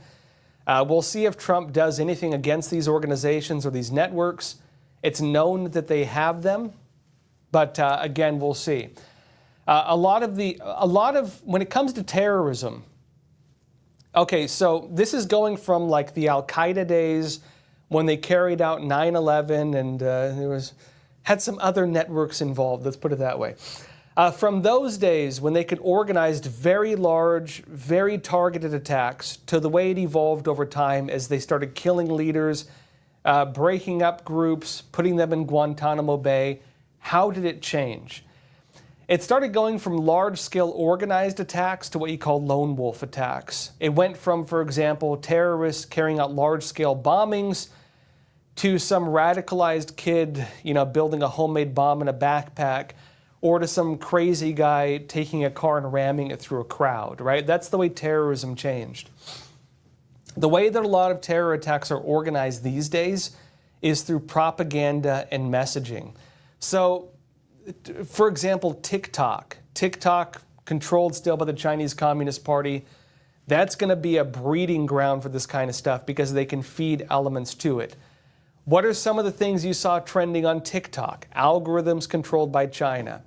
We'll see if Trump does anything against these organizations or these networks. It's known that they have them, but again, we'll see. When it comes to terrorism, okay, so this is going from like the Al-Qaeda days when they carried out 9/11 and had some other networks involved, let's put it that way. From those days when they could organize very large, very targeted attacks to the way it evolved over time as they started killing leaders, breaking up groups, putting them in Guantanamo Bay, how did it change? It started going from large-scale organized attacks to what you call lone wolf attacks. It went from, for example, terrorists carrying out large-scale bombings to some radicalized kid, building a homemade bomb in a backpack, or to some crazy guy taking a car and ramming it through a crowd, right? That's the way terrorism changed. The way that a lot of terror attacks are organized these days is through propaganda and messaging. So, for example, TikTok, controlled still by the Chinese Communist Party, that's going to be a breeding ground for this kind of stuff because they can feed elements to it. What are some of the things you saw trending on TikTok? Algorithms controlled by China.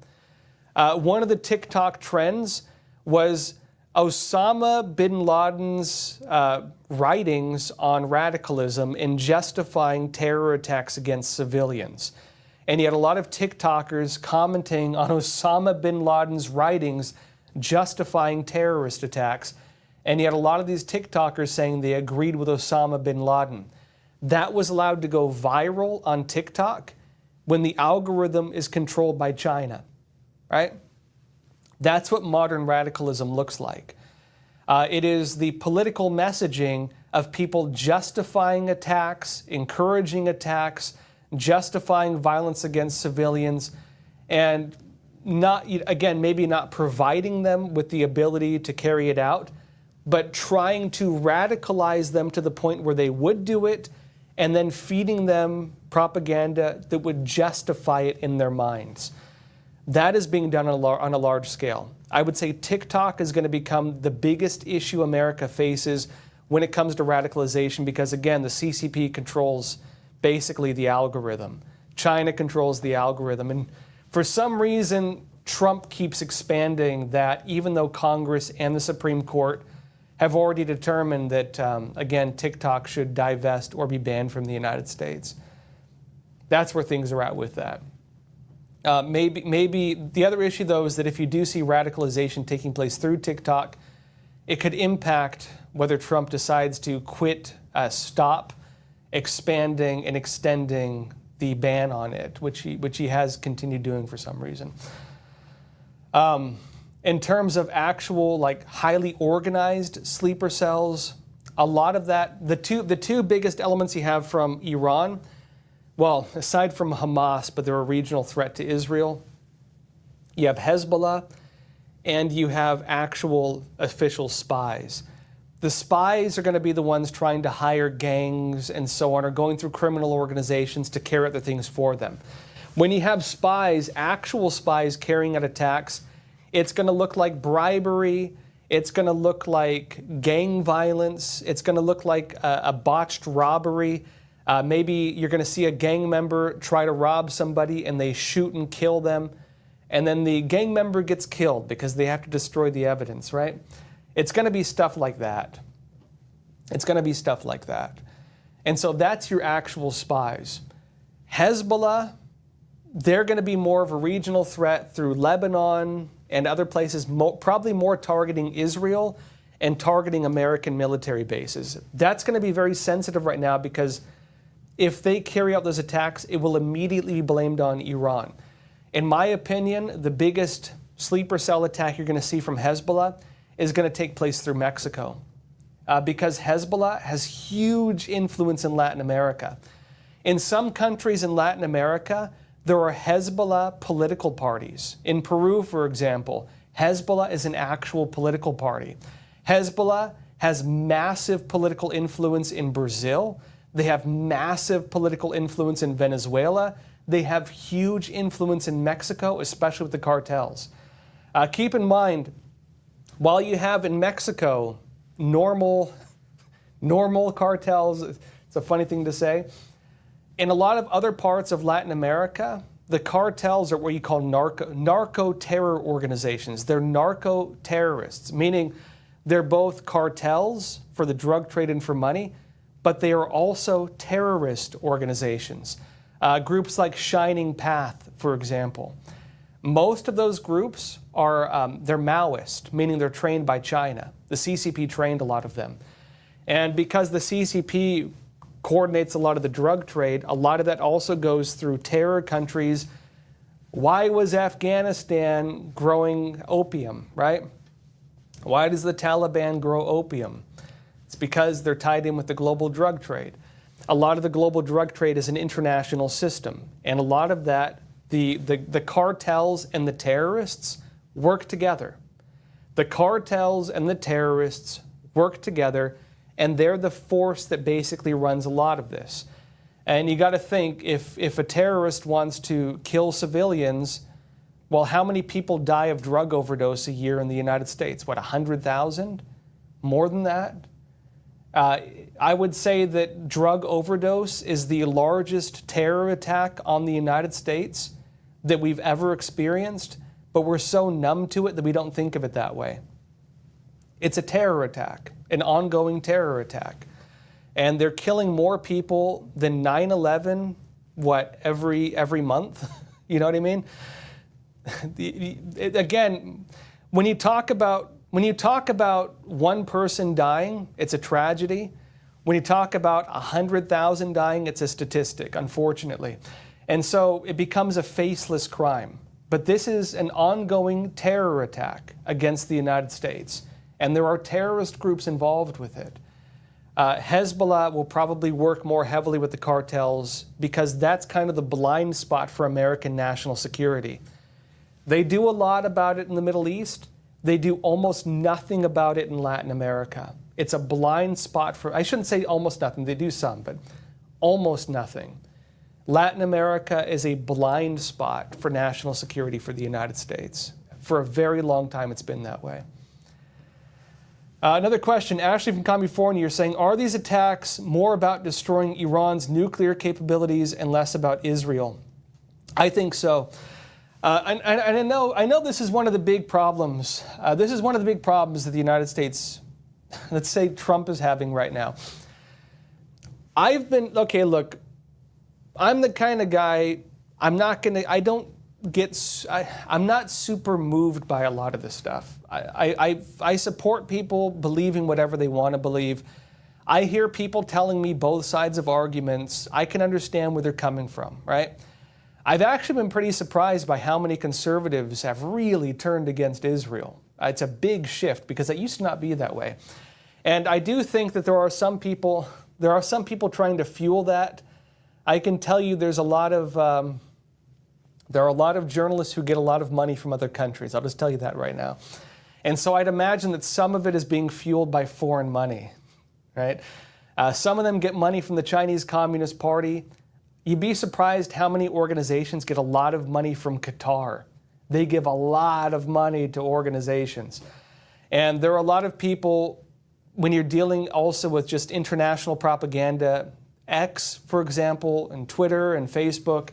One of the TikTok trends was Osama bin Laden's writings on radicalism and justifying terror attacks against civilians. And you had a lot of TikTokers commenting on Osama bin Laden's writings justifying terrorist attacks. And you had a lot of these TikTokers saying they agreed with Osama bin Laden. That was allowed to go viral on TikTok when the algorithm is controlled by China, right? That's what modern radicalism looks like. It is the political messaging of people justifying attacks, encouraging attacks, justifying violence against civilians, and maybe not providing them with the ability to carry it out, but trying to radicalize them to the point where they would do it, and then feeding them propaganda that would justify it in their minds. That is being done on a large scale. I would say TikTok is going to become the biggest issue America faces when it comes to radicalization because, again, the CCP controls basically the algorithm. China controls the algorithm. And for some reason, Trump keeps expanding that even though Congress and the Supreme Court have already determined that, again, TikTok should divest or be banned from the United States. That's where things are at with that. Maybe the other issue, though, is that if you do see radicalization taking place through TikTok, it could impact whether Trump decides to stop expanding and extending the ban on it, which he has continued doing for some reason. In terms of actual, like, highly organized sleeper cells, a lot of that, the two biggest elements you have from Iran, well, aside from Hamas, but they're a regional threat to Israel, you have Hezbollah, and you have actual official spies. The spies are going to be the ones trying to hire gangs and so on, or going through criminal organizations to carry out the things for them. When you have spies, actual spies carrying out attacks, it's going to look like bribery, it's going to look like gang violence, it's going to look like a botched robbery. Maybe you're going to see a gang member try to rob somebody and they shoot and kill them, and then the gang member gets killed because they have to destroy the evidence, right? It's going to be stuff like that. It's going to be stuff like that. And so that's your actual spies. Hezbollah, they're going to be more of a regional threat through Lebanon and other places, probably more targeting Israel and targeting American military bases. That's going to be very sensitive right now because if they carry out those attacks, it will immediately be blamed on Iran. In my opinion, the biggest sleeper cell attack you're going to see from Hezbollah is going to take place through Mexico, because Hezbollah has huge influence in Latin America. In some countries in Latin America, there are Hezbollah political parties. In Peru, for example, Hezbollah is an actual political party. Hezbollah has massive political influence in Brazil. They have massive political influence in Venezuela. They have huge influence in Mexico, especially with the cartels. Keep in mind, while you have in Mexico normal cartels, it's a funny thing to say, in a lot of other parts of Latin America, the cartels are what you call narco-terror organizations. They're narco-terrorists, meaning they're both cartels for the drug trade and for money, but they are also terrorist organizations. Groups like Shining Path, for example. Most of those groups are, they're Maoist, meaning they're trained by China. The CCP trained a lot of them. And because the CCP coordinates a lot of the drug trade, a lot of that also goes through terror countries. Why was Afghanistan growing opium, right? Why does the Taliban grow opium? It's because they're tied in with the global drug trade. A lot of the global drug trade is an international system, and a lot of that, the cartels and the terrorists work together. The cartels and the terrorists work together, and they're the force that basically runs a lot of this. And you got to think, if a terrorist wants to kill civilians, well, how many people die of drug overdose a year in the United States? What, 100,000? More than that? I would say that drug overdose is the largest terror attack on the United States that we've ever experienced, but we're so numb to it that we don't think of it that way. It's a terror attack, an ongoing terror attack. And they're killing more people than 9/11, every month? You know what I mean? Again, when you talk about one person dying, it's a tragedy. When you talk about 100,000 dying, it's a statistic, unfortunately. And so it becomes a faceless crime. But this is an ongoing terror attack against the United States. And there are terrorist groups involved with it. Hezbollah will probably work more heavily with the cartels because that's kind of the blind spot for American national security. They do a lot about it in the Middle East. They do almost nothing about it in Latin America. It's a blind spot for, I shouldn't say almost nothing, they do some, but almost nothing. Latin America is a blind spot for national security for the United States. For a very long time, it's been that way. Another question, Ashley from California, you're saying, are these attacks more about destroying Iran's nuclear capabilities and less about Israel? I think so. And I know this is one of the big problems. This is one of the big problems that the United States let's say Trump is having right now. Okay, look, I'm the kind of guy, I'm not super moved by a lot of this stuff. I support people believing whatever they want to believe. I hear people telling me both sides of arguments. I can understand where they're coming from, right? I've actually been pretty surprised by how many conservatives have really turned against Israel. It's a big shift because it used to not be that way. And I do think that there are some people trying to fuel that. I can tell you there are a lot of journalists who get a lot of money from other countries. I'll just tell you that right now. And so I'd imagine that some of it is being fueled by foreign money, right? Some of them get money from the Chinese Communist Party. You'd be surprised how many organizations get a lot of money from Qatar. They give a lot of money to organizations. And there are a lot of people, when you're dealing also with just international propaganda, X, for example, and Twitter and Facebook,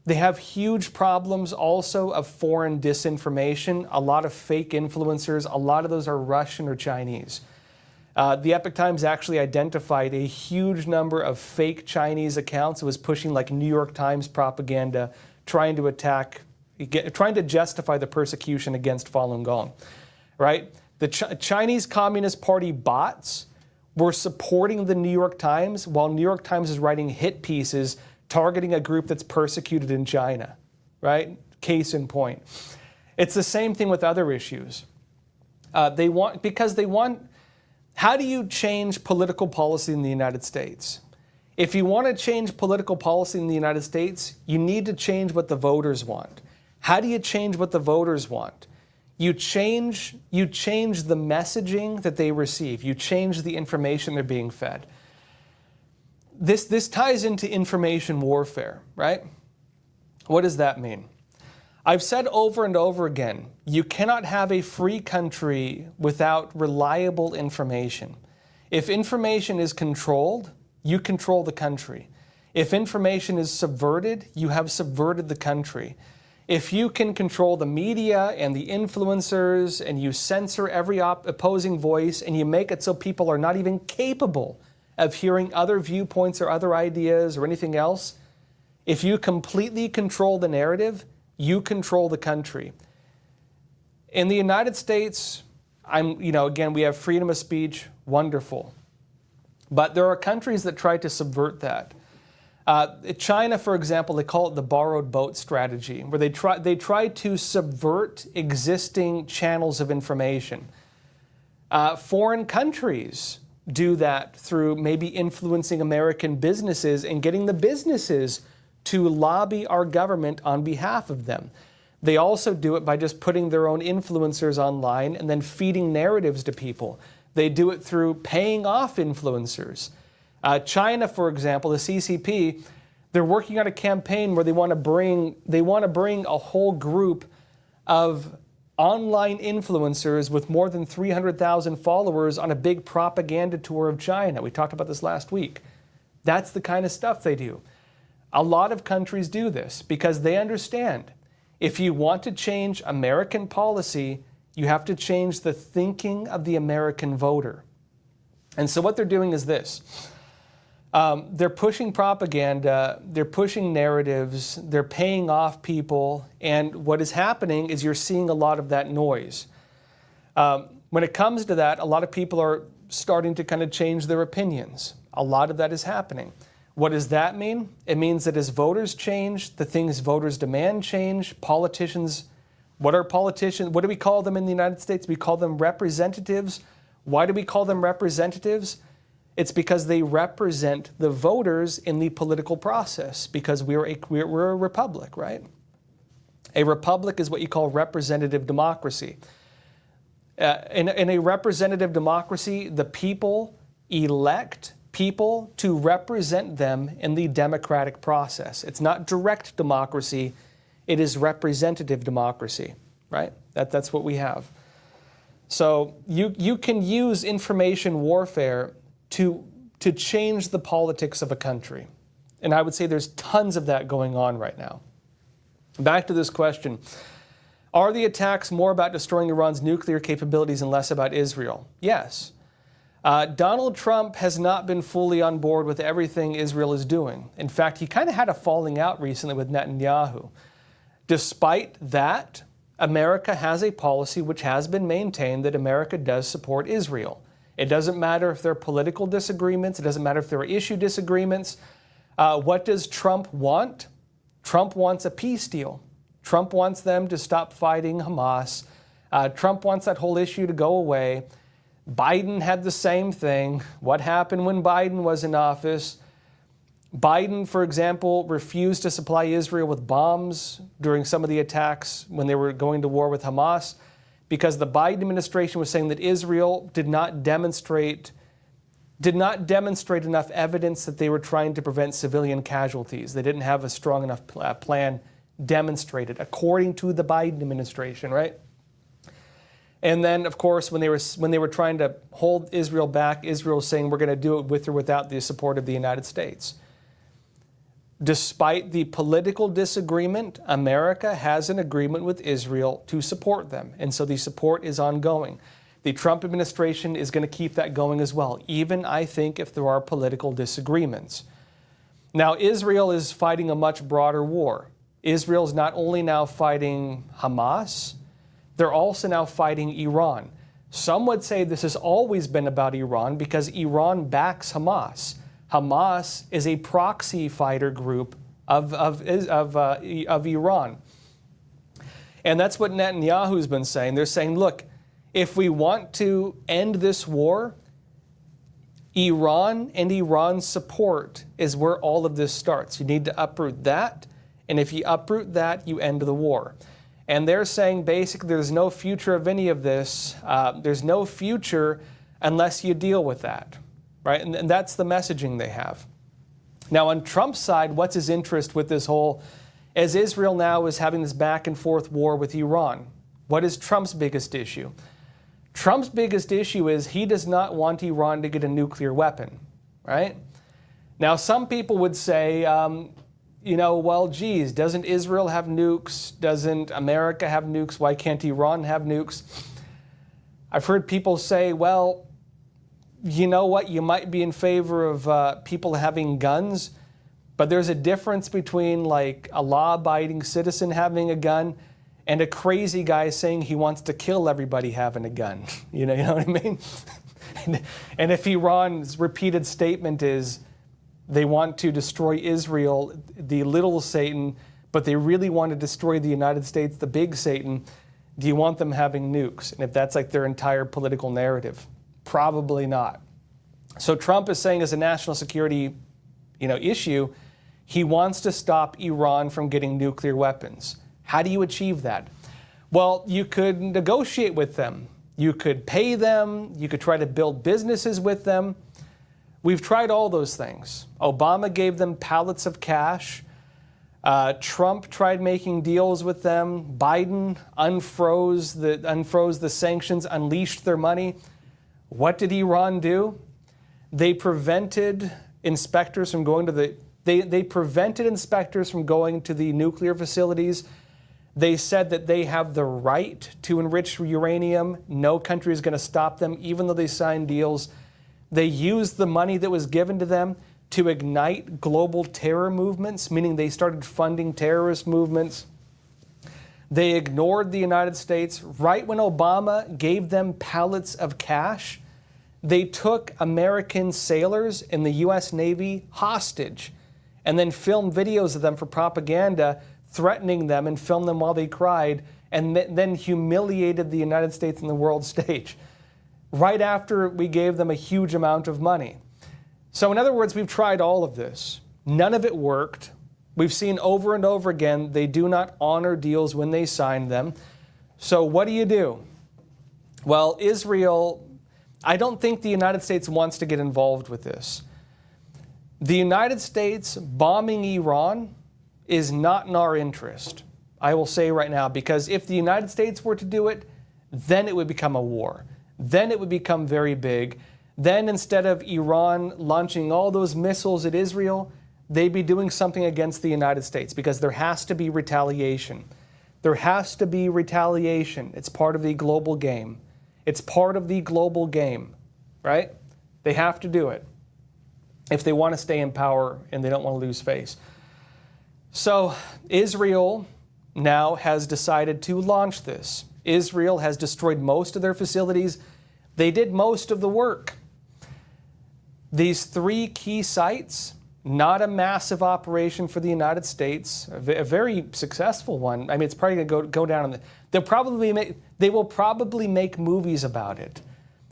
they have huge problems also of foreign disinformation, a lot of fake influencers. A lot of those are Russian or Chinese. The Epoch Times actually identified a huge number of fake Chinese accounts. It was pushing like New York Times propaganda, trying to justify the persecution against Falun Gong, right? The Chinese Communist Party bots were supporting the New York Times while New York Times is writing hit pieces targeting a group that's persecuted in China, right? Case in point. It's the same thing with other issues. How do you change political policy in the United States? If you want to change political policy in the United States, you need to change what the voters want. How do you change what the voters want? You change the messaging that they receive. You change the information they're being fed. This ties into information warfare, right? What does that mean? I've said over and over again, you cannot have a free country without reliable information. If information is controlled, you control the country. If information is subverted, you have subverted the country. If you can control the media and the influencers and you censor every opposing voice and you make it so people are not even capable of hearing other viewpoints or other ideas or anything else, if you completely control the narrative, you control the country. In the United States, again, we have freedom of speech, wonderful. But there are countries that try to subvert that. China, for example, they call it the borrowed boat strategy, where they try to subvert existing channels of information. Foreign countries do that through maybe influencing American businesses and getting the businesses to lobby our government on behalf of them. They also do it by just putting their own influencers online and then feeding narratives to people. They do it through paying off influencers. China, for example, the CCP, they're working on a campaign where they want to bring a whole group of online influencers with more than 300,000 followers on a big propaganda tour of China. We talked about this last week. That's the kind of stuff they do. A lot of countries do this because they understand if you want to change American policy, you have to change the thinking of the American voter. And so what they're doing is this. They're pushing propaganda, they're pushing narratives, they're paying off people, and what is happening is you're seeing a lot of that noise. When it comes to that, a lot of people are starting to kind of change their opinions. A lot of that is happening. What does that mean? It means that as voters change, the things voters demand change. Politicians, what do we call them in the United States? We call them representatives. Why do we call them representatives? It's because they represent the voters in the political process, because we're a republic, right? A republic is what you call representative democracy. In a representative democracy, the people elect people to represent them in the democratic process. It's not direct democracy, it is representative democracy, right? That's what we have. So you can use information warfare to change the politics of a country. And I would say there's tons of that going on right now. Back to this question. Are the attacks more about destroying Iran's nuclear capabilities and less about Israel? Yes. Donald Trump has not been fully on board with everything Israel is doing. In fact, he kind of had a falling out recently with Netanyahu. Despite that, America has a policy which has been maintained that America does support Israel. It doesn't matter if there are political disagreements. It doesn't matter if there are issue disagreements. What does Trump want? Trump wants a peace deal. Trump wants them to stop fighting Hamas. Trump wants that whole issue to go away. Biden had the same thing. What happened when Biden was in office? Biden, for example, refused to supply Israel with bombs during some of the attacks when they were going to war with Hamas because the Biden administration was saying that Israel did not demonstrate enough evidence that they were trying to prevent civilian casualties. They didn't have a strong enough plan demonstrated, according to the Biden administration, right? And then, of course, when they were trying to hold Israel back, Israel was saying we're going to do it with or without the support of the United States. Despite the political disagreement, America has an agreement with Israel to support them. And so the support is ongoing. The Trump administration is going to keep that going as well, even, I think, if there are political disagreements. Now, Israel is fighting a much broader war. Israel is not only now fighting Hamas, they're also now fighting Iran. Some would say this has always been about Iran because Iran backs Hamas. Hamas is a proxy fighter group of Iran. And that's what Netanyahu's been saying. They're saying, look, if we want to end this war, Iran and Iran's support is where all of this starts. You need to uproot that, and if you uproot that, you end the war. And they're saying basically there's no future of any of this. There's no future unless you deal with that, right? And that's the messaging they have. Now, on Trump's side, what's his interest with this whole, as Israel now is having this back and forth war with Iran, what is Trump's biggest issue? Trump's biggest issue is he does not want Iran to get a nuclear weapon, right? Now, some people would say, well, geez, doesn't Israel have nukes? Doesn't America have nukes? Why can't Iran have nukes? I've heard people say, well, you know what? You might be in favor of people having guns, but there's a difference between like a law-abiding citizen having a gun and a crazy guy saying he wants to kill everybody having a gun. You know what I mean? And if Iran's repeated statement is they want to destroy Israel, the little Satan, but they really want to destroy the United States, the big Satan, do you want them having nukes? And if that's like their entire political narrative, probably not. So Trump is saying as a national security, issue, he wants to stop Iran from getting nuclear weapons. How do you achieve that? Well, you could negotiate with them. You could pay them. You could try to build businesses with them. We've tried all those things. Obama gave them pallets of cash. Trump tried making deals with them. Biden unfroze the sanctions, unleashed their money. What did Iran do? They prevented inspectors from going to the nuclear facilities. They said that they have the right to enrich uranium. No country is going to stop them, even though they signed deals. They used the money that was given to them to ignite global terror movements, meaning they started funding terrorist movements. They ignored the United States. Right when Obama gave them pallets of cash, they took American sailors in the U.S. Navy hostage and then filmed videos of them for propaganda, threatening them and filmed them while they cried, and then humiliated the United States on the world stage right after we gave them a huge amount of money. So in other words, we've tried all of this. None of it worked. We've seen over and over again, they do not honor deals when they sign them. So what do? Well, Israel, I don't think the United States wants to get involved with this. The United States bombing Iran is not in our interest, I will say right now, because if the United States were to do it, then it would become a war. Then it would become very big. Then instead of Iran launching all those missiles at Israel, they'd be doing something against the United States because there has to be retaliation. There has to be retaliation. It's part of the global game. It's part of the global game, right? They have to do it if they want to stay in power and they don't want to lose face. So Israel now has decided to launch this. Israel has destroyed most of their facilities. They did most of the work. These 3 key sites, not a massive operation for the United States, a very successful one. I mean, it's probably going to go down. They will probably make movies about it.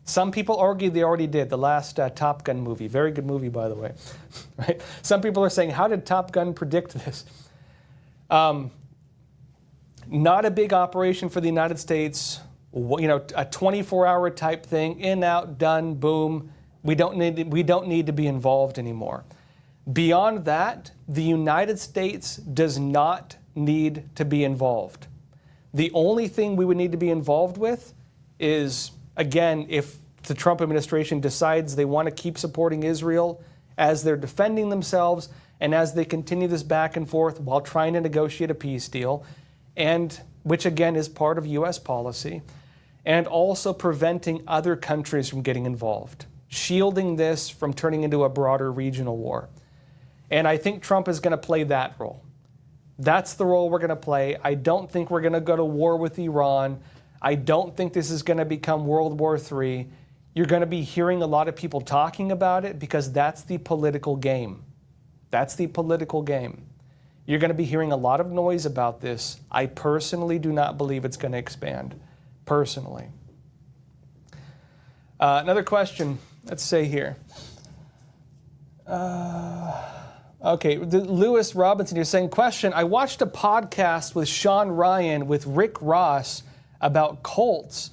Some people argue they already did. The last Top Gun movie, very good movie, by the way. Right? Some people are saying, how did Top Gun predict this? Not a big operation for the United States. You know, a 24-hour type thing, in, out, done, boom. We don't need to be involved anymore. Beyond that, the United States does not need to be involved. The only thing we would need to be involved with is, again, if the Trump administration decides they want to keep supporting Israel as they're defending themselves and as they continue this back and forth while trying to negotiate a peace deal, and which again is part of U.S. policy, and also preventing other countries from getting involved, shielding this from turning into a broader regional war. And I think Trump is going to play that role. That's the role we're going to play. I don't think we're going to go to war with Iran. I don't think this is going to become World War III. You're going to be hearing a lot of people talking about it because that's the political game. That's the political game. You're going to be hearing a lot of noise about this. I personally do not believe it's going to expand. Personally. Another question. Let's say here. Okay, Lewis Robinson, you're saying, question, I watched a podcast with Sean Ryan with Rick Ross about cults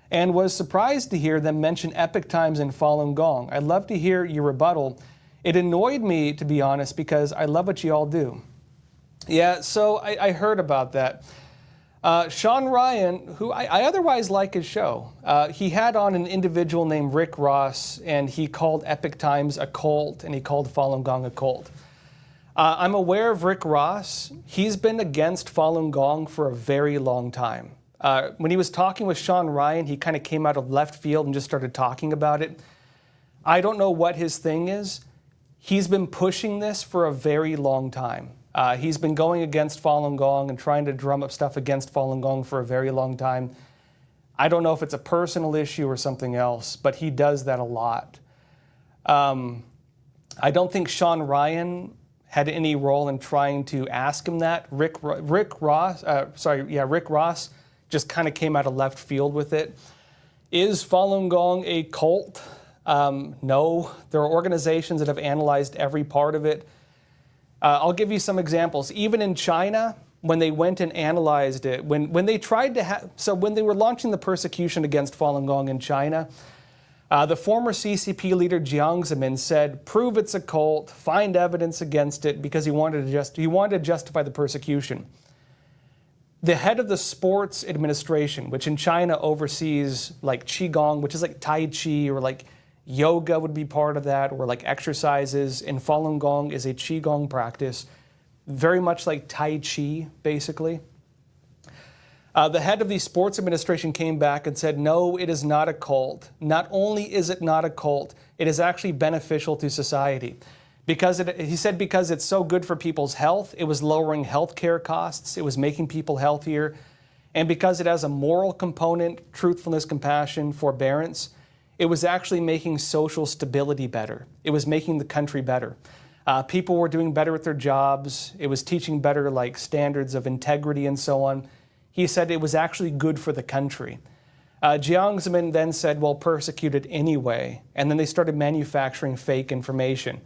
and was surprised to hear them mention Epoch Times and Falun Gong. I'd love to hear your rebuttal. It annoyed me, to be honest, because I love what you all do. Yeah, so I heard about that. Sean Ryan, who I otherwise like his show, he had on an individual named Rick Ross, and he called Epoch Times a cult, and he called Falun Gong a cult. I'm aware of Rick Ross. He's been against Falun Gong for a very long time. When he was talking with Sean Ryan, he kind of came out of left field and just started talking about it. I don't know what his thing is. He's been pushing this for a very long time. He's been going against Falun Gong and trying to drum up stuff against Falun Gong for a very long time. I don't know if it's a personal issue or something else, but he does that a lot. I don't think Sean Ryan had any role in trying to ask him that. Rick Ross just kind of came out of left field with it. Is Falun Gong a cult? No. There are organizations that have analyzed every part of it. I'll give you some examples. Even in China, when they went and analyzed it, when they tried to when they were launching the persecution against Falun Gong in China, the former CCP leader Jiang Zemin said, prove it's a cult, find evidence against it, because he wanted to justify the persecution. The head of the sports administration, which in China oversees like Qigong, which is like Tai Chi, or like yoga would be part of that, or like exercises, and Falun Gong is a Qigong practice, very much like Tai Chi, basically. The head of the sports administration came back and said, no, it is not a cult. Not only is it not a cult, it is actually beneficial to society. He said because it's so good for people's health, it was lowering healthcare costs, it was making people healthier, and because it has a moral component, truthfulness, compassion, forbearance, it was actually making social stability better. It was making the country better. People were doing better with their jobs. It was teaching better like standards of integrity and so on. He said it was actually good for the country. Jiang Zemin then said, well, persecute it anyway. And then they started manufacturing fake information.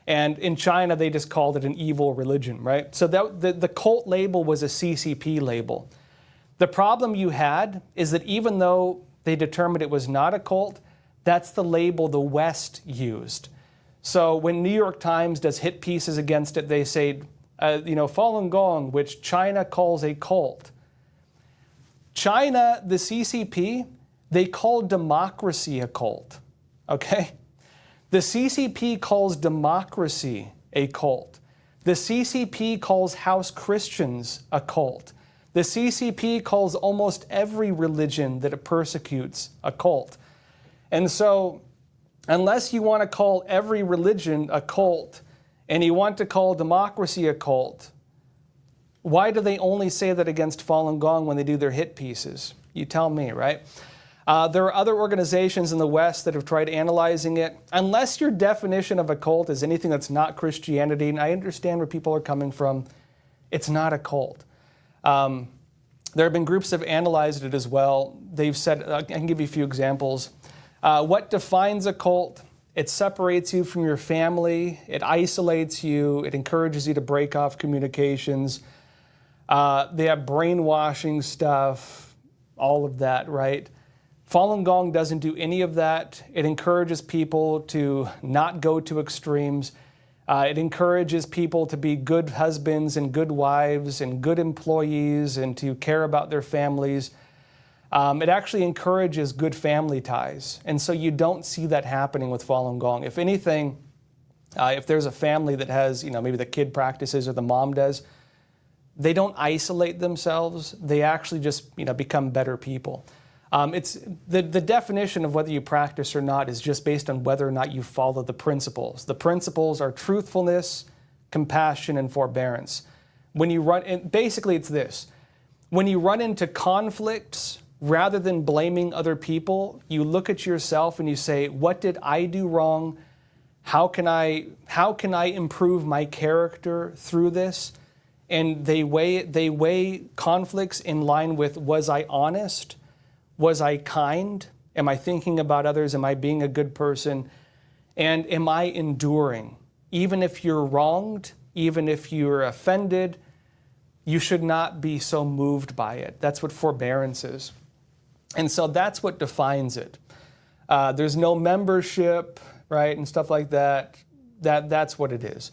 And in China, they just called it an evil religion, right? So the cult label was a CCP label. The problem you had is that even though they determined it was not a cult, that's the label the West used. So when New York Times does hit pieces against it, they say, Falun Gong, which China calls a cult. China, the CCP, they call democracy a cult, okay? The CCP calls democracy a cult. The CCP calls house Christians a cult. The CCP calls almost every religion that it persecutes a cult. And so unless you want to call every religion a cult and you want to call democracy a cult, why do they only say that against Falun Gong when they do their hit pieces? You tell me, right? There are other organizations in the West that have tried analyzing it. Unless your definition of a cult is anything that's not Christianity, and I understand where people are coming from, it's not a cult. There have been groups that have analyzed it as well. They've said, I can give you a few examples. What defines a cult? It separates you from your family. It isolates you. It encourages you to break off communications. They have brainwashing stuff, all of that, right? Falun Gong doesn't do any of that. It encourages people to not go to extremes. It encourages people to be good husbands and good wives and good employees and to care about their families. It actually encourages good family ties. And so you don't see that happening with Falun Gong. If anything, if there's a family that has, maybe the kid practices or the mom does, they don't isolate themselves. They actually just, become better people. It's the definition of whether you practice or not is just based on whether or not you follow the principles. The principles are truthfulness, compassion, and forbearance. When you and basically it's this. When you run into conflicts, rather than blaming other people, you look at yourself and you say, what did I do wrong? How can I improve my character through this? And they weigh conflicts in line with, was I honest? Was I kind? Am I thinking about others? Am I being a good person? And am I enduring? Even if you're wronged, even if you're offended, you should not be so moved by it. That's what forbearance is. And so that's what defines it. There's no membership, right, and stuff like that. That's what it is.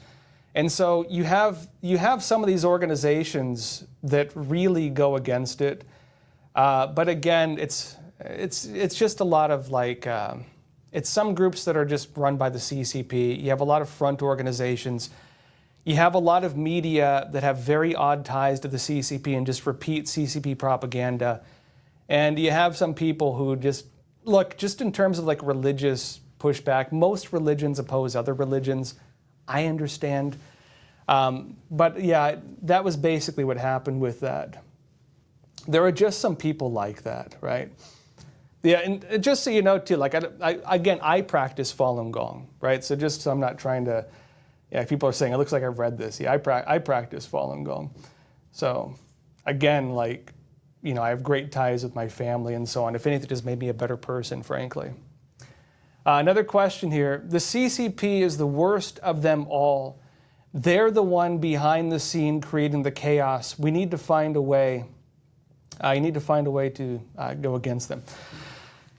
And so you have some of these organizations that really go against it. But again, it's just a lot of it's some groups that are just run by the CCP. You have a lot of front organizations. You have a lot of media that have very odd ties to the CCP and just repeat CCP propaganda. And you have some people who just in terms of religious pushback, most religions oppose other religions. I understand. But yeah, that was basically what happened with that. There are just some people like that, right? Yeah, and just so you know, too, I practice Falun Gong, right? So just so I'm not trying to, people are saying, it looks like I've read this. Yeah, I practice Falun Gong. So again, I have great ties with my family and so on. If anything, it just made me a better person, frankly. Another question here. The CCP is the worst of them all. They're the one behind the scene creating the chaos. We need to find a way. You need to find a way to go against them.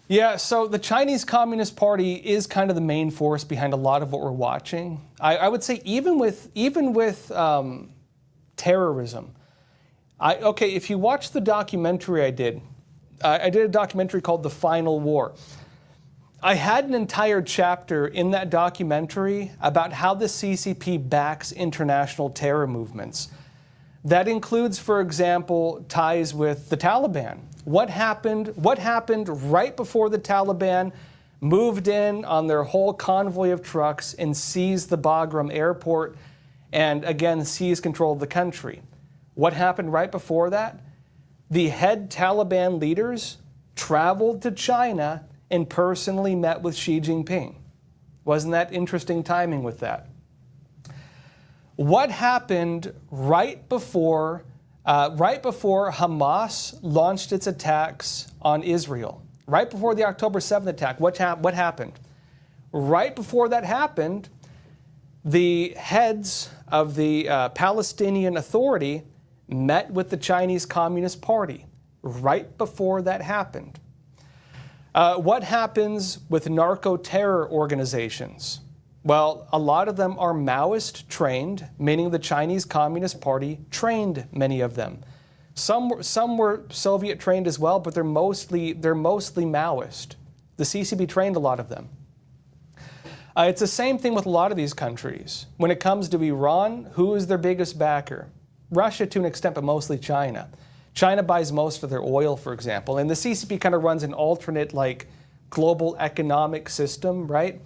Yeah, so the Chinese Communist Party is kind of the main force behind a lot of what we're watching. I would say even with terrorism. If you watch the documentary I did a documentary called The Final War. I had an entire chapter in that documentary about how the CCP backs international terror movements. That includes, for example, ties with the Taliban. What happened right before the Taliban moved in on their whole convoy of trucks and seized the Bagram airport and again seized control of the country? What happened right before that? The head Taliban leaders traveled to China and personally met with Xi Jinping. Wasn't that interesting timing with that? What happened right before Hamas launched its attacks on Israel? Right before the October 7th attack, what happened? Right before that happened, the heads of the Palestinian Authority met with the Chinese Communist Party. Right before that happened. What happens with narco-terror organizations? Well, a lot of them are Maoist trained, meaning the Chinese Communist Party trained many of them. Some were Soviet trained as well, but they're mostly Maoist. The CCP trained a lot of them. It's the same thing with a lot of these countries. When it comes to Iran, who is their biggest backer? Russia to an extent, but mostly China. China buys most of their oil, for example, and the CCP kind of runs an alternate global economic system, right?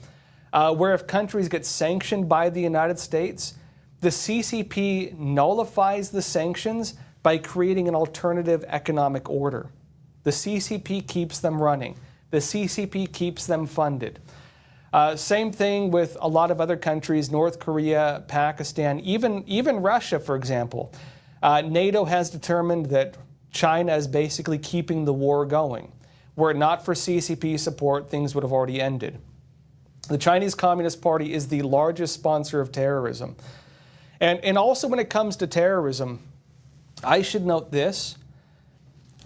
Where if countries get sanctioned by the United States, the CCP nullifies the sanctions by creating an alternative economic order. The CCP keeps them running. The CCP keeps them funded. Same thing with a lot of other countries, North Korea, Pakistan, even Russia, for example. NATO has determined that China is basically keeping the war going. Were it not for CCP support, things would have already ended. The Chinese Communist Party is the largest sponsor of terrorism. And also when it comes to terrorism, I should note this.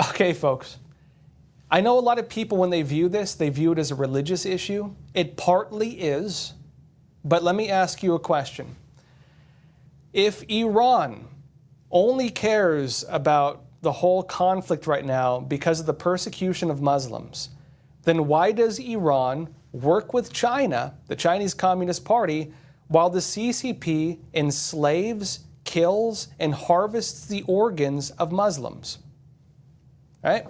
Okay, folks. I know a lot of people, when they view this, they view it as a religious issue. It partly is, but let me ask you a question. If Iran only cares about the whole conflict right now because of the persecution of Muslims, then why does Iran work with China, the Chinese Communist Party, while the CCP enslaves, kills, and harvests the organs of Muslims? Right?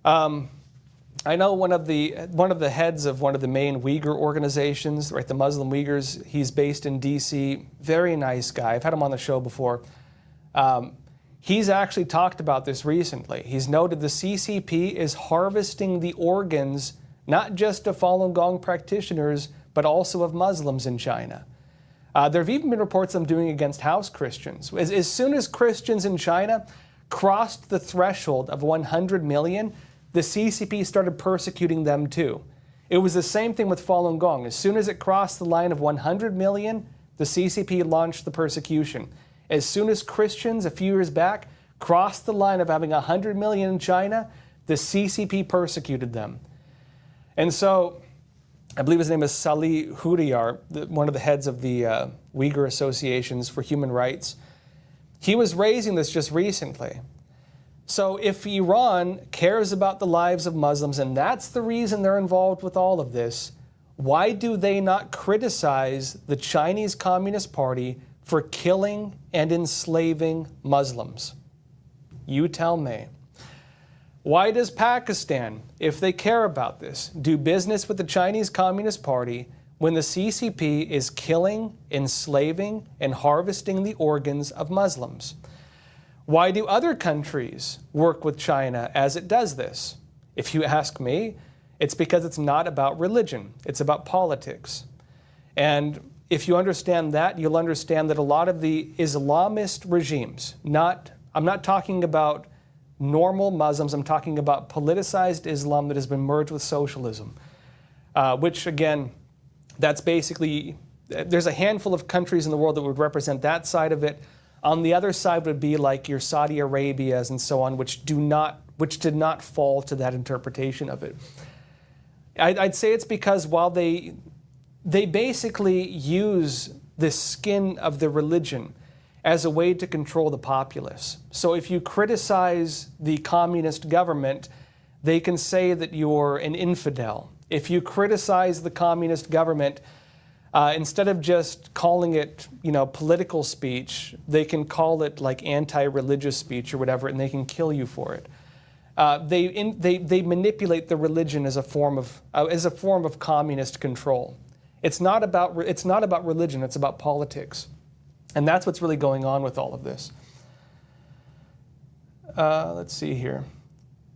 I know one of the heads of one of the main Uyghur organizations, right, the Muslim Uyghurs. He's based in D.C. Very nice guy. I've had him on the show before. He's actually talked about this recently. He's noted the CCP is harvesting the organs not just of Falun Gong practitioners, but also of Muslims in China. There have even been reports of them doing it against house Christians. As soon as Christians in China crossed the threshold of 100 million, the CCP started persecuting them too. It was the same thing with Falun Gong. As soon as it crossed the line of 100 million, the CCP launched the persecution. As soon as Christians, a few years back, crossed the line of having 100 million in China, the CCP persecuted them. And so, I believe his name is Salih Huriyar, one of the heads of the Uyghur Associations for Human Rights. He was raising this just recently. So if Iran cares about the lives of Muslims, and that's the reason they're involved with all of this, why do they not criticize the Chinese Communist Party for killing and enslaving Muslims? You tell me. Why does Pakistan, if they care about this, do business with the Chinese Communist Party when the CCP is killing, enslaving, and harvesting the organs of Muslims? Why do other countries work with China as it does this? If you ask me, it's because it's not about religion. It's about politics. And if you understand that, you'll understand that a lot of the Islamist regimes, I'm not talking about normal Muslims, I'm talking about politicized Islam that has been merged with socialism, which again, that's basically, there's a handful of countries in the world that would represent that side of it. On the other side would be like your Saudi Arabias and so on, which did not fall to that interpretation of it. I'd say it's because while they basically use the skin of the religion as a way to control the populace. So if you criticize the communist government, they can say that you're an infidel. If you criticize the communist government, instead of just calling it, political speech, they can call it like anti-religious speech or whatever, and they can kill you for it. They manipulate the religion as a form of communist control. It's not about religion. It's about politics, and that's what's really going on with all of this. Let's see here,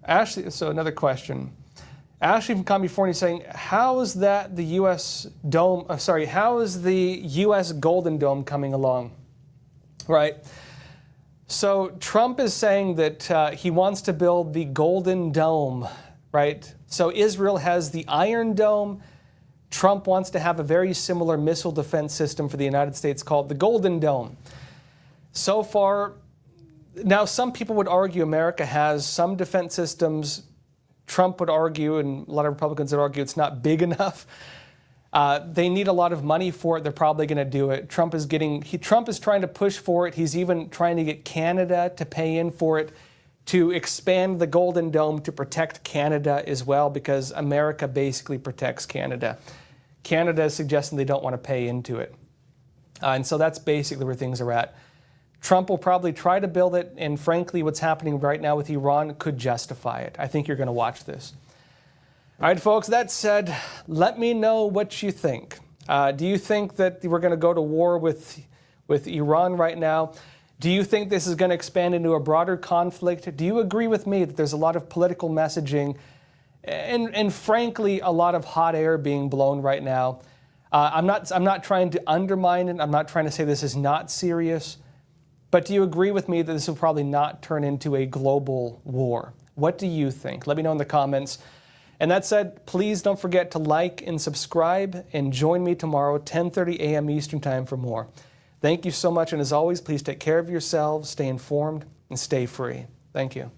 Ashley. So another question. Ashley from California saying, how is that the U.S. dome? How is the U.S. Golden Dome coming along? Right. So Trump is saying that he wants to build the Golden Dome, right? So Israel has the Iron Dome. Trump wants to have a very similar missile defense system for the United States called the Golden Dome. So far, now some people would argue America has some defense systems. Trump would argue, and a lot of Republicans would argue, it's not big enough. They need a lot of money for it. They're probably going to do it. Trump is trying to push for it. He's even trying to get Canada to pay in for it, to expand the Golden Dome to protect Canada as well, because America basically protects Canada. Canada is suggesting they don't want to pay into it. And so that's basically where things are at. Trump will probably try to build it, and frankly, what's happening right now with Iran could justify it. I think you're going to watch this. All right, folks, that said, let me know what you think. Do you think that we're going to go to war with Iran right now? Do you think this is going to expand into a broader conflict? Do you agree with me that there's a lot of political messaging and frankly, a lot of hot air being blown right now? I'm not trying to undermine it. I'm not trying to say this is not serious. But do you agree with me that this will probably not turn into a global war? What do you think? Let me know in the comments. And that said, please don't forget to like and subscribe and join me tomorrow, 10:30 a.m. Eastern Time for more. Thank you so much. And as always, please take care of yourselves, stay informed, and stay free. Thank you.